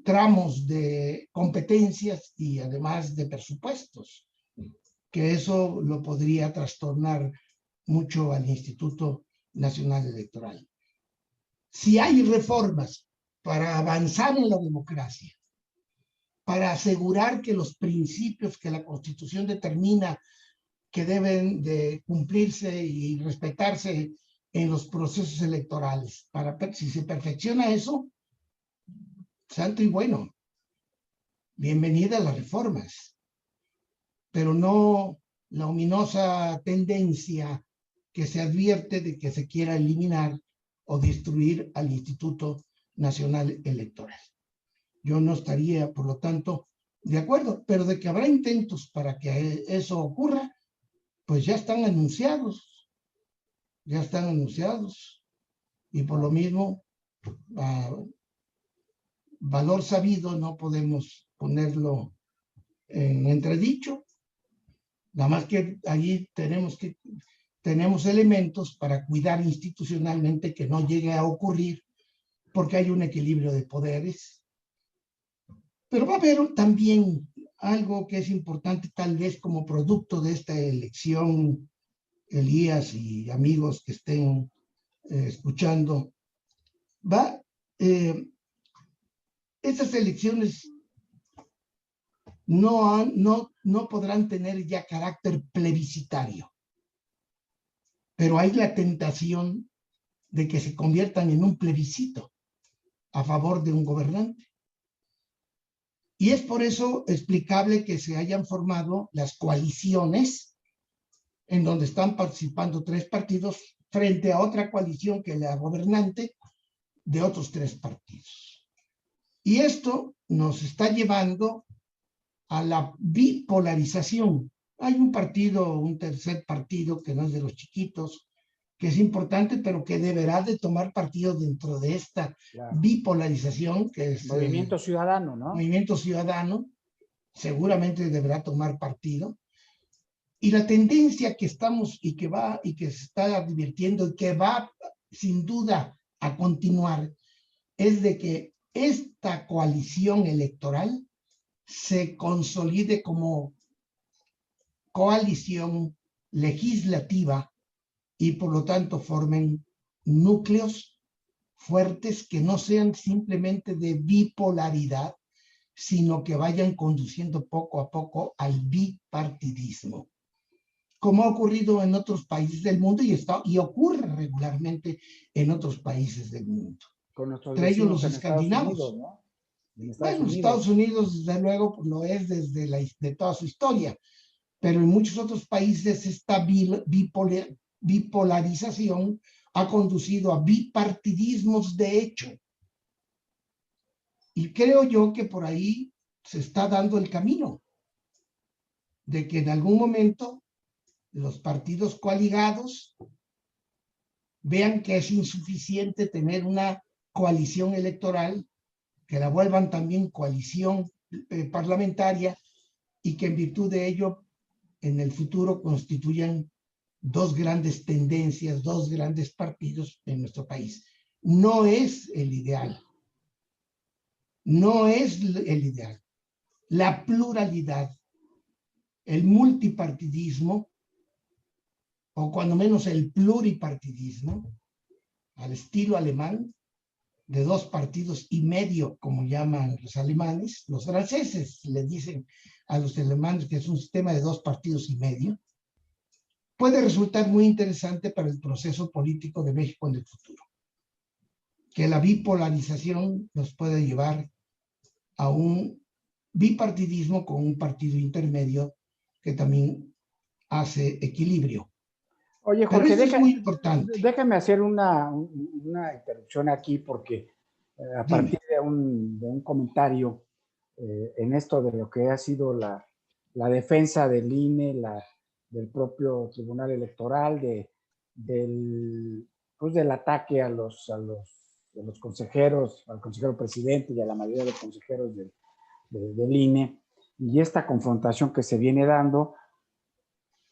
[SPEAKER 2] tramos de competencias y además de presupuestos, que eso lo podría trastornar mucho al Instituto Nacional Electoral. Si hay reformas para avanzar en la democracia, para asegurar que los principios que la Constitución determina que deben de cumplirse y respetarse en los procesos electorales, si se perfecciona eso, santo y bueno, bienvenida a las reformas, pero no la ominosa tendencia que se advierte de que se quiera eliminar o destruir al Instituto Nacional Electoral. Yo no estaría, por lo tanto, de acuerdo, pero de que habrá intentos para que eso ocurra, pues ya están anunciados, y por lo mismo, valor sabido no podemos ponerlo en entredicho, nada más que allí tenemos elementos para cuidar institucionalmente que no llegue a ocurrir, porque hay un equilibrio de poderes. Pero va a haber también algo que es importante, tal vez como producto de esta elección, Elías y amigos que estén escuchando. Estas elecciones no podrán tener ya carácter plebiscitario, pero hay la tentación de que se conviertan en un plebiscito a favor de un gobernante. Y es por eso explicable que se hayan formado las coaliciones, en donde están participando 3 partidos frente a otra coalición que la gobernante de otros 3 partidos. Y esto nos está llevando a la bipolarización. Hay un partido, un tercer partido que no es de los chiquitos, que es importante, pero que deberá de tomar partido dentro de esta bipolarización, que es
[SPEAKER 1] Movimiento Ciudadano, ¿no?
[SPEAKER 2] Movimiento Ciudadano, seguramente deberá tomar partido. Y la tendencia que estamos y que se está advirtiendo y que va sin duda a continuar es de que esta coalición electoral se consolide como coalición legislativa y por lo tanto formen núcleos fuertes que no sean simplemente de bipolaridad, sino que vayan conduciendo poco a poco al bipartidismo, como ha ocurrido en otros países del mundo y ocurre regularmente en otros países del mundo.
[SPEAKER 1] Con nuestros
[SPEAKER 2] Entre ellos los
[SPEAKER 1] vecinos en Estados
[SPEAKER 2] escandinavos.
[SPEAKER 1] Unidos, ¿no? En
[SPEAKER 2] Bueno, Estados Unidos, desde luego, pues, lo es desde de toda su historia, pero en muchos otros países esta bipolarización ha conducido a bipartidismos de hecho. Y creo yo que por ahí se está dando el camino de que en algún momento los partidos coaligados vean que es insuficiente tener una coalición electoral, que la vuelvan también coalición parlamentaria y que en virtud de ello en el futuro constituyan 2 grandes tendencias, 2 grandes partidos en nuestro país. No es el ideal. No es el ideal. La pluralidad, el multipartidismo, o cuando menos el pluripartidismo, al estilo alemán, de 2 partidos y medio, como llaman los alemanes. Los franceses le dicen a los alemanes que es un sistema de 2 partidos y medio. Puede resultar muy interesante para el proceso político de México en el futuro. Que la bipolarización nos puede llevar a un bipartidismo con un partido intermedio que también hace equilibrio.
[SPEAKER 1] Oye,
[SPEAKER 2] Pero
[SPEAKER 1] Jorge,
[SPEAKER 2] eso es muy importante.
[SPEAKER 1] déjame hacer una interrupción aquí porque a
[SPEAKER 2] Dime.
[SPEAKER 1] partir de un comentario en esto de lo que ha sido la defensa del INE, del propio Tribunal Electoral, del ataque a los consejeros, al consejero presidente y a la mayoría de los consejeros del INE, y esta confrontación que se viene dando,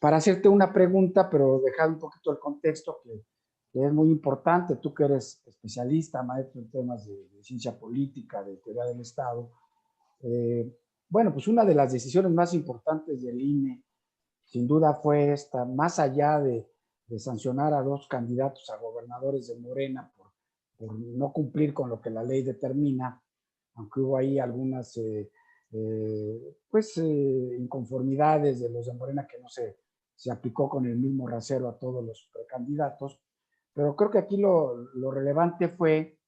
[SPEAKER 1] para hacerte una pregunta, pero dejar un poquito el contexto que es muy importante, tú que eres especialista, maestro en temas de ciencia política, de teoría del Estado. Bueno, pues una de las decisiones más importantes del INE, sin duda fue esta, más allá de sancionar a 2 candidatos a gobernadores de Morena por no cumplir con lo que la ley determina, aunque hubo ahí algunas inconformidades de los de Morena que no se aplicó con el mismo rasero a todos los precandidatos, pero creo que aquí lo relevante fue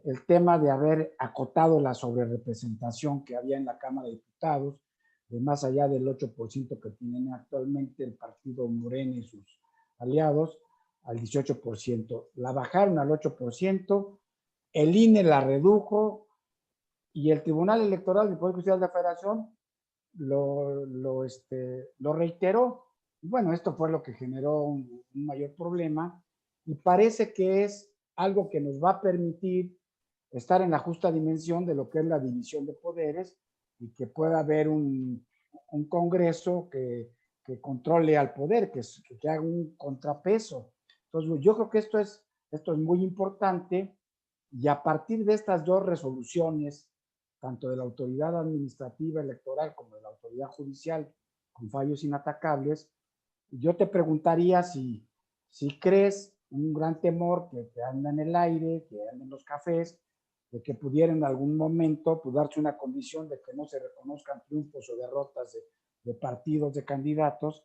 [SPEAKER 1] el tema de haber acotado la sobrerepresentación que había en la Cámara de Diputados, de más allá del 8% que tienen actualmente el partido Morena y sus aliados, al 18%. La bajaron al 8%, el INE la redujo y el Tribunal Electoral del Poder Judicial de la Federación lo reiteró. Bueno, esto fue lo que generó un mayor problema y parece que es algo que nos va a permitir estar en la justa dimensión de lo que es la división de poderes y que pueda haber un Congreso que controle al poder, que haga un contrapeso. Entonces, yo creo que esto es muy importante y a partir de estas 2 resoluciones, tanto de la autoridad administrativa electoral como de la autoridad judicial, con fallos inatacables, yo te preguntaría si crees un gran temor que anda en el aire, que anda en los cafés, de que pudiera en algún momento pues, darse una condición de que no se reconozcan triunfos o derrotas de partidos, de candidatos,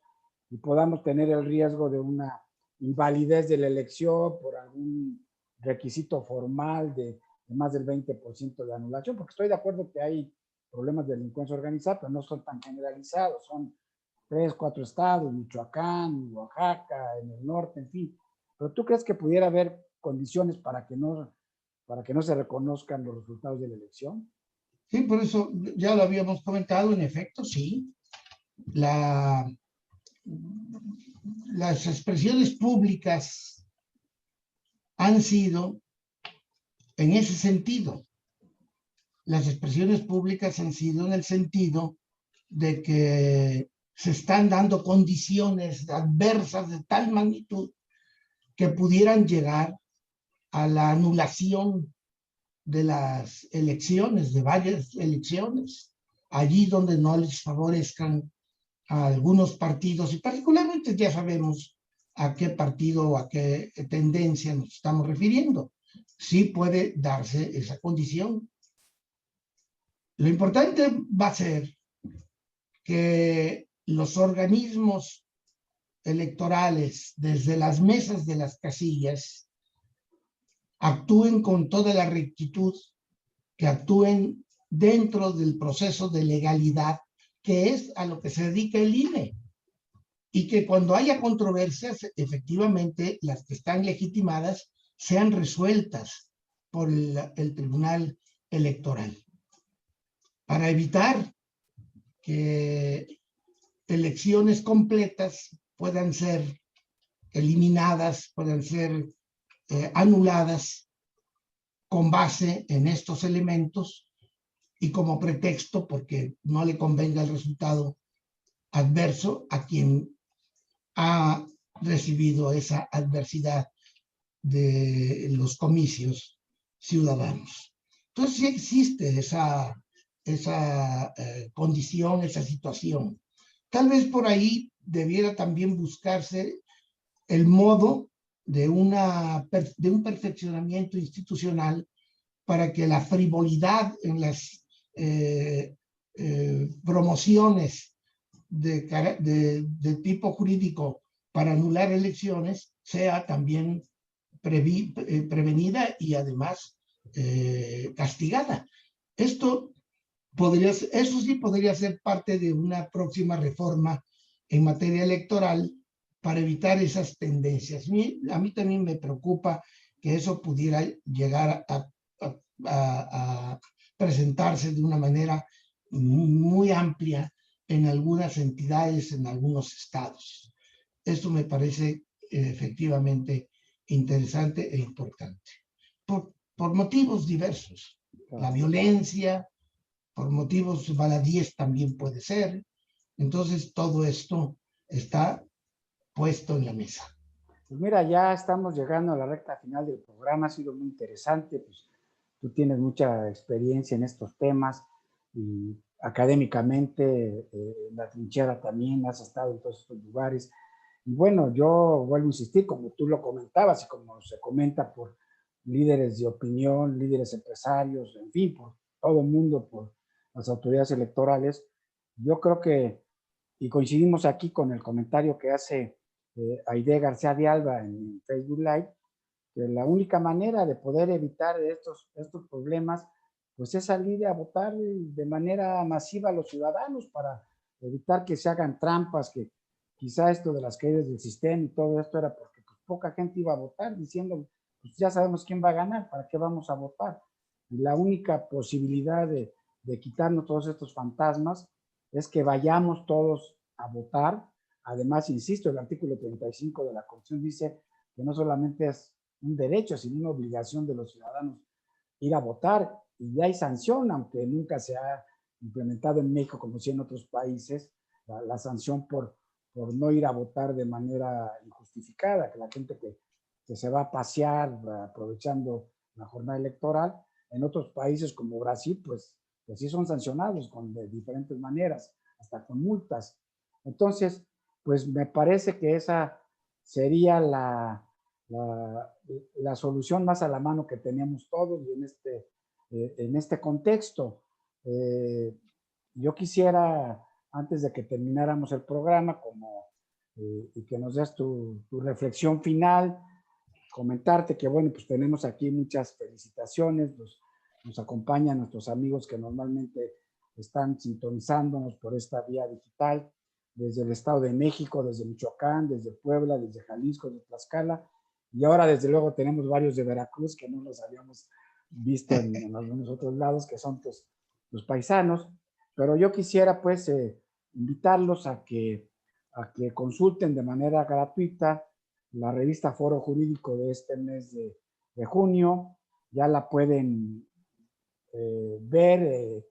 [SPEAKER 1] y podamos tener el riesgo de una invalidez de la elección por algún requisito formal de más del 20% de anulación, porque estoy de acuerdo que hay problemas de delincuencia organizada, pero no son tan generalizados, son 3, 4 estados, Michoacán, Oaxaca, en el norte, en fin. pero ¿tú crees que pudiera haber condiciones para que no se reconozcan los resultados de la elección?
[SPEAKER 2] Sí, por eso ya lo habíamos comentado, en efecto, sí. La, las expresiones públicas han sido en ese sentido. Las expresiones públicas han sido en el sentido de que se están dando condiciones adversas de tal magnitud que pudieran llegar a la anulación de las elecciones, de varias elecciones, allí donde no les favorezcan a algunos partidos, y particularmente ya sabemos a qué partido o a qué tendencia nos estamos refiriendo. Sí puede darse esa condición. Lo importante va a ser que los organismos electorales, desde las mesas de las casillas, actúen con toda la rectitud, que actúen dentro del proceso de legalidad, que es a lo que se dedica el INE. Y que cuando haya controversias, efectivamente, las que están legitimadas sean resueltas por el Tribunal Electoral. Para evitar que elecciones completas puedan ser eliminadas, puedan ser anuladas con base en estos elementos y como pretexto porque no le convenga el resultado adverso a quien ha recibido esa adversidad de los comicios ciudadanos. Entonces sí existe esa condición, esa situación. Tal vez por ahí debiera también buscarse el modo de un perfeccionamiento institucional para que la frivolidad en las promociones de tipo jurídico para anular elecciones sea también prevenida y además castigada. Eso sí podría ser parte de una próxima reforma en materia electoral para evitar esas tendencias. A mí también me preocupa que eso pudiera llegar a presentarse de una manera muy amplia en algunas entidades, en algunos estados. Esto me parece efectivamente interesante e importante. Por motivos diversos.
[SPEAKER 1] Claro.
[SPEAKER 2] La violencia, por motivos baladíes también puede ser. Entonces, todo esto está puesto en la mesa.
[SPEAKER 1] Pues mira, ya estamos llegando a la recta final del programa, ha sido muy interesante, pues tú tienes mucha experiencia en estos temas y académicamente en la trinchera también has estado en todos estos lugares. Y bueno, yo vuelvo a insistir, como tú lo comentabas y como se comenta por líderes de opinión, líderes empresarios, en fin, por todo el mundo, por las autoridades electorales, yo creo que, y coincidimos aquí con el comentario que hace Aide García de Alba en Facebook Live, que la única manera de poder evitar estos problemas, pues es salir a votar de manera masiva a los ciudadanos para evitar que se hagan trampas, que quizá esto de las caídas del sistema y todo esto era porque pues, poca gente iba a votar diciendo, pues ya sabemos quién va a ganar, ¿para qué vamos a votar? Y la única posibilidad de quitarnos todos estos fantasmas es que vayamos todos a votar. Además, insisto, el artículo 35 de la Constitución dice que no solamente es un derecho, sino una obligación de los ciudadanos ir a votar y ya hay sanción, aunque nunca se ha implementado en México como si en otros países, la sanción por no ir a votar de manera injustificada, que la gente que se va a pasear aprovechando la jornada electoral, en otros países como Brasil, pues sí son sancionados de diferentes maneras, hasta con multas. Entonces, pues me parece que esa sería la solución más a la mano que tenemos todos y en este contexto. Yo quisiera, antes de que termináramos el programa, y que nos des tu reflexión final, comentarte que, bueno, pues tenemos aquí muchas felicitaciones, nos acompañan nuestros amigos que normalmente están sintonizándonos por esta vía digital, desde el Estado de México, desde Michoacán, desde Puebla, desde Jalisco, desde Tlaxcala, y ahora desde luego tenemos varios de Veracruz que no los habíamos visto en algunos otros lados, que son tus paisanos, pero yo quisiera pues invitarlos a que consulten de manera gratuita la revista Foro Jurídico de este mes de junio. Ya la pueden ver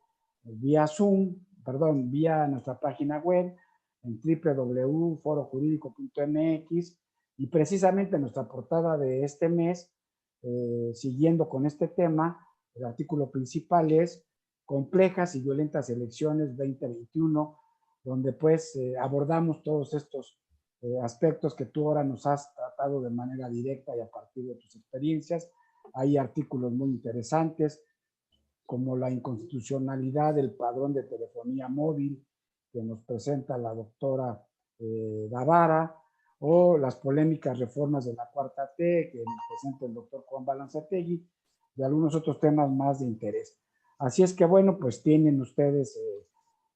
[SPEAKER 1] vía Zoom, perdón, vía nuestra página web en www.forojurídico.mx, y precisamente nuestra portada de este mes, siguiendo con este tema, el artículo principal es Complejas y violentas elecciones 2021, donde pues abordamos todos estos aspectos que tú ahora nos has tratado de manera directa y a partir de tus experiencias. Hay artículos muy interesantes, como la inconstitucionalidad del padrón de telefonía móvil que nos presenta la doctora Davara, o las polémicas reformas de la Cuarta T que nos presenta el doctor Juan Balanzategui, y algunos otros temas más de interés. Así es que bueno, pues tienen ustedes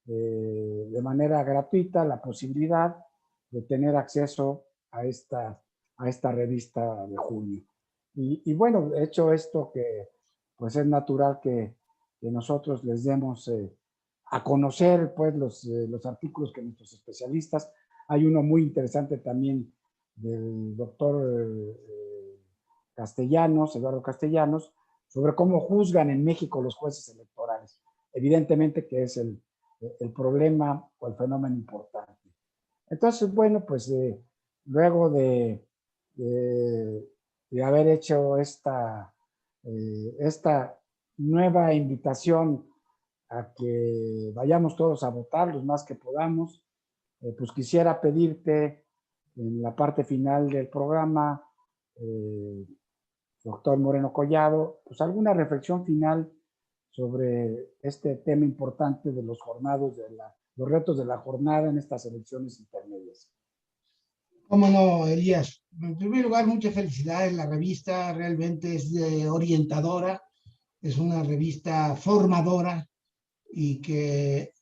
[SPEAKER 1] de manera gratuita la posibilidad de tener acceso a esta revista de junio. Y bueno, hecho esto, que pues es natural que nosotros les demos a conocer pues los artículos que nuestros especialistas. Hay uno muy interesante también del doctor Castellanos, Eduardo Castellanos, sobre cómo juzgan en México los jueces electorales. Evidentemente que es el problema o el fenómeno importante. Entonces, bueno, pues luego de haber hecho esta nueva invitación a que vayamos todos a votar los más que podamos, pues quisiera pedirte en la parte final del programa, doctor Moreno Collado, pues alguna reflexión final sobre este tema importante de los retos de la jornada en estas elecciones intermedias.
[SPEAKER 2] Cómo no, Elías. En primer lugar, muchas felicidades. La revista realmente es orientadora, es una revista formadora y que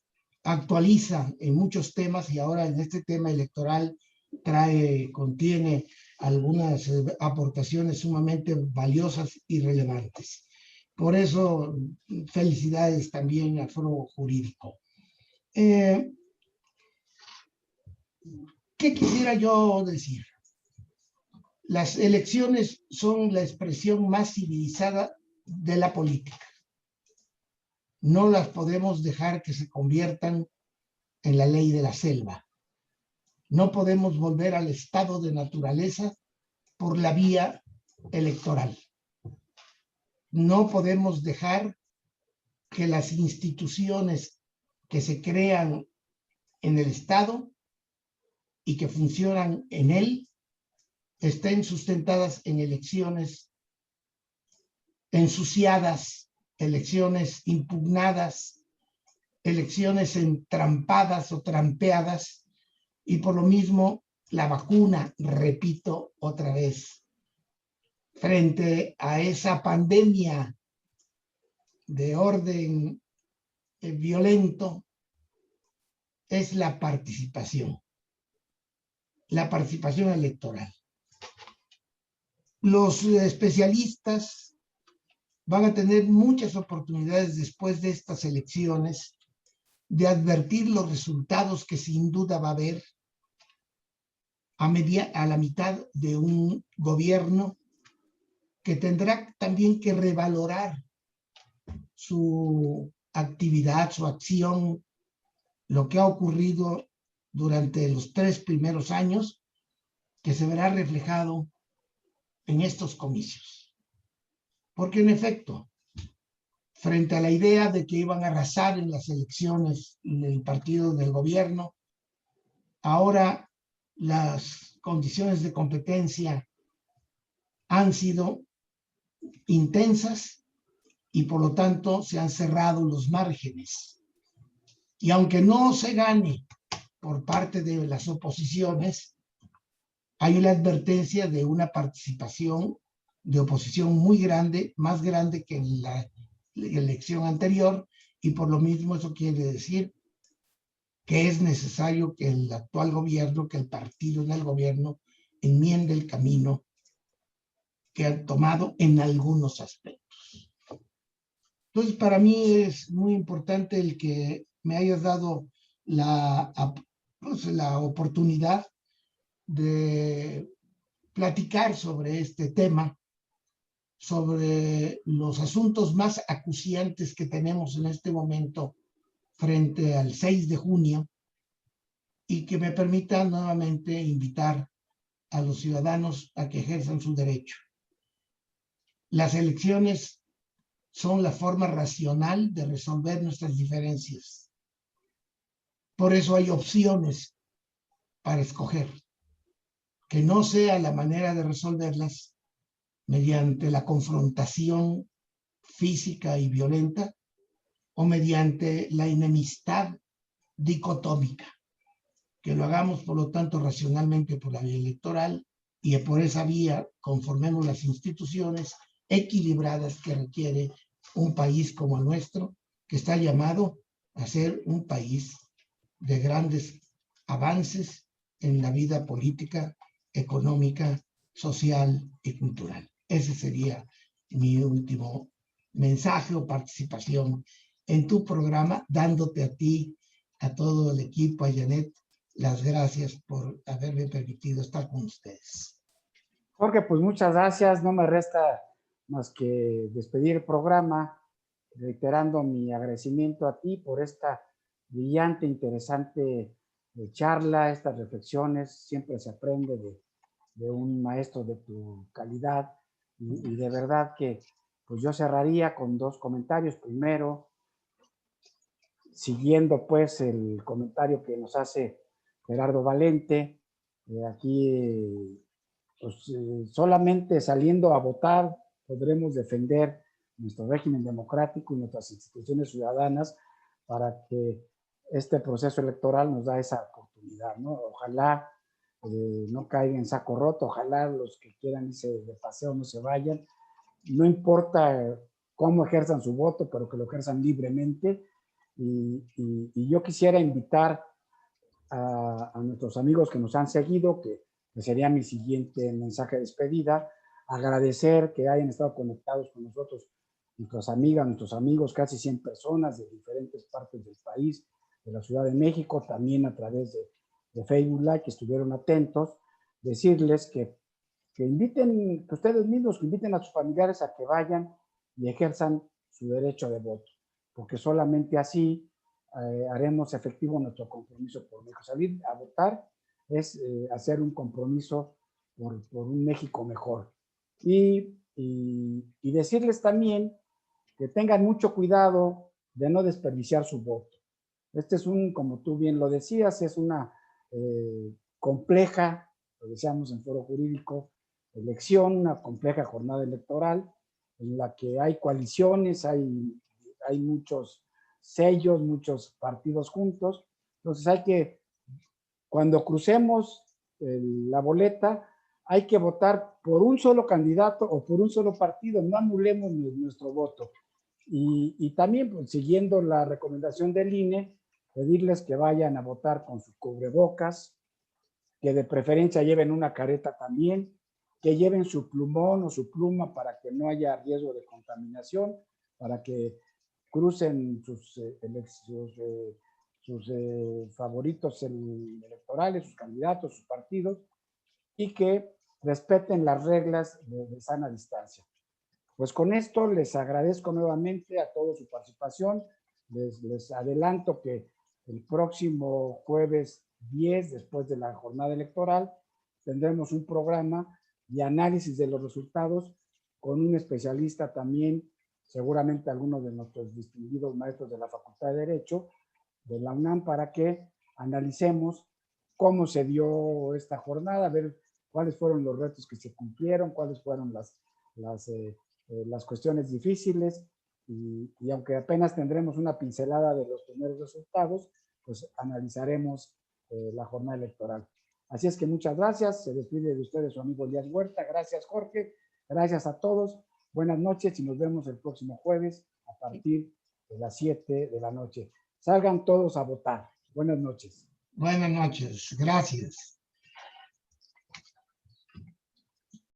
[SPEAKER 2] actualiza en muchos temas, y ahora en este tema electoral contiene algunas aportaciones sumamente valiosas y relevantes. Por eso, felicidades también al Foro Jurídico. ¿Qué quisiera yo decir? Las elecciones son la expresión más civilizada de la política. No las podemos dejar que se conviertan en la ley de la selva. No podemos volver al estado de naturaleza por la vía electoral. No podemos dejar que las instituciones que se crean en el Estado y que funcionan en él estén sustentadas en elecciones ensuciadas, elecciones impugnadas, elecciones entrampadas o trampeadas, y por lo mismo la vacuna, repito otra vez, frente a esa pandemia de orden violento, es la participación electoral. Los especialistas van a tener muchas oportunidades después de estas elecciones de advertir los resultados que sin duda va a haber a la mitad de un gobierno que tendrá también que revalorar su actividad, su acción, lo que ha ocurrido durante los 3 primeros años, que se verá reflejado en estos comicios. Porque en efecto, frente a la idea de que iban a arrasar en las elecciones el partido del gobierno, ahora las condiciones de competencia han sido intensas y por lo tanto se han cerrado los márgenes. Y aunque no se gane por parte de las oposiciones, hay una advertencia de una participación de oposición muy grande, más grande que en la elección anterior, y por lo mismo eso quiere decir que es necesario que el actual gobierno, que el partido en el gobierno enmiende el camino que han tomado en algunos aspectos. Entonces, para mí es muy importante el que me hayas dado la oportunidad de platicar sobre este tema, sobre los asuntos más acuciantes que tenemos en este momento frente al 6 de junio, y que me permita nuevamente invitar a los ciudadanos a que ejerzan su derecho. Las elecciones son la forma racional de resolver nuestras diferencias. Por eso hay opciones para escoger, que no sea la manera de resolverlas mediante la confrontación física y violenta o mediante la enemistad dicotómica. Que lo hagamos, por lo tanto, racionalmente por la vía electoral, y por esa vía conformemos las instituciones equilibradas que requiere un país como el nuestro, que está llamado a ser un país de grandes avances en la vida política, económica, social y cultural. Ese sería mi último mensaje o participación en tu programa, dándote a ti, a todo el equipo, a Janet, las gracias por haberme permitido estar con ustedes.
[SPEAKER 1] Jorge, pues muchas gracias. No me resta más que despedir el programa, reiterando mi agradecimiento a ti por esta brillante, interesante charla, estas reflexiones. Siempre se aprende de un maestro de tu calidad, y de verdad que pues yo cerraría con dos comentarios. Primero, siguiendo pues el comentario que nos hace Gerardo Valente, aquí pues, solamente saliendo a votar podremos defender nuestro régimen democrático y nuestras instituciones ciudadanas para que este proceso electoral nos da esa oportunidad, ¿no? Ojalá no caigan en saco roto, ojalá los que quieran irse de paseo no se vayan, no importa cómo ejerzan su voto, pero que lo ejerzan libremente. Y yo quisiera invitar a nuestros amigos que nos han seguido, que sería mi siguiente mensaje de despedida, agradecer que hayan estado conectados con nosotros, nuestras amigas, nuestros amigos, casi 100 personas de diferentes partes del país, de la Ciudad de México, también a través de Facebook Live, que estuvieron atentos, decirles que inviten, que ustedes mismos, que inviten a sus familiares a que vayan y ejerzan su derecho de voto, porque solamente así haremos efectivo nuestro compromiso por México. Salir a votar es hacer un compromiso por un México mejor. Y decirles también que tengan mucho cuidado de no desperdiciar su voto. Este es como tú bien lo decías, es una compleja, lo decíamos en Foro Jurídico, elección, una compleja jornada electoral en la que hay coaliciones, hay muchos sellos, muchos partidos juntos. Entonces hay que, cuando crucemos la boleta, hay que votar por un solo candidato o por un solo partido, no anulemos nuestro voto. Y también, pues, siguiendo la recomendación del INE, pedirles que vayan a votar con sus cubrebocas, que de preferencia lleven una careta también, que lleven su plumón o su pluma para que no haya riesgo de contaminación, para que crucen sus favoritos electorales, sus candidatos, sus partidos, y que respeten las reglas de sana distancia. Pues con esto les agradezco nuevamente a todos su participación. Les adelanto que el próximo jueves 10, después de la jornada electoral, tendremos un programa de análisis de los resultados con un especialista también, seguramente algunos de nuestros distinguidos maestros de la Facultad de Derecho de la UNAM, para que analicemos cómo se dio esta jornada, ver cuáles fueron los retos que se cumplieron, cuáles fueron las cuestiones difíciles, y aunque apenas tendremos una pincelada de los primeros resultados, pues analizaremos la jornada electoral. Así es que muchas gracias, se despide de ustedes su amigo Elías Huerta. Gracias, Jorge, gracias a todos, buenas noches y nos vemos el próximo jueves a partir de las 7 de la noche. Salgan todos a votar. Buenas noches.
[SPEAKER 2] Buenas noches, gracias.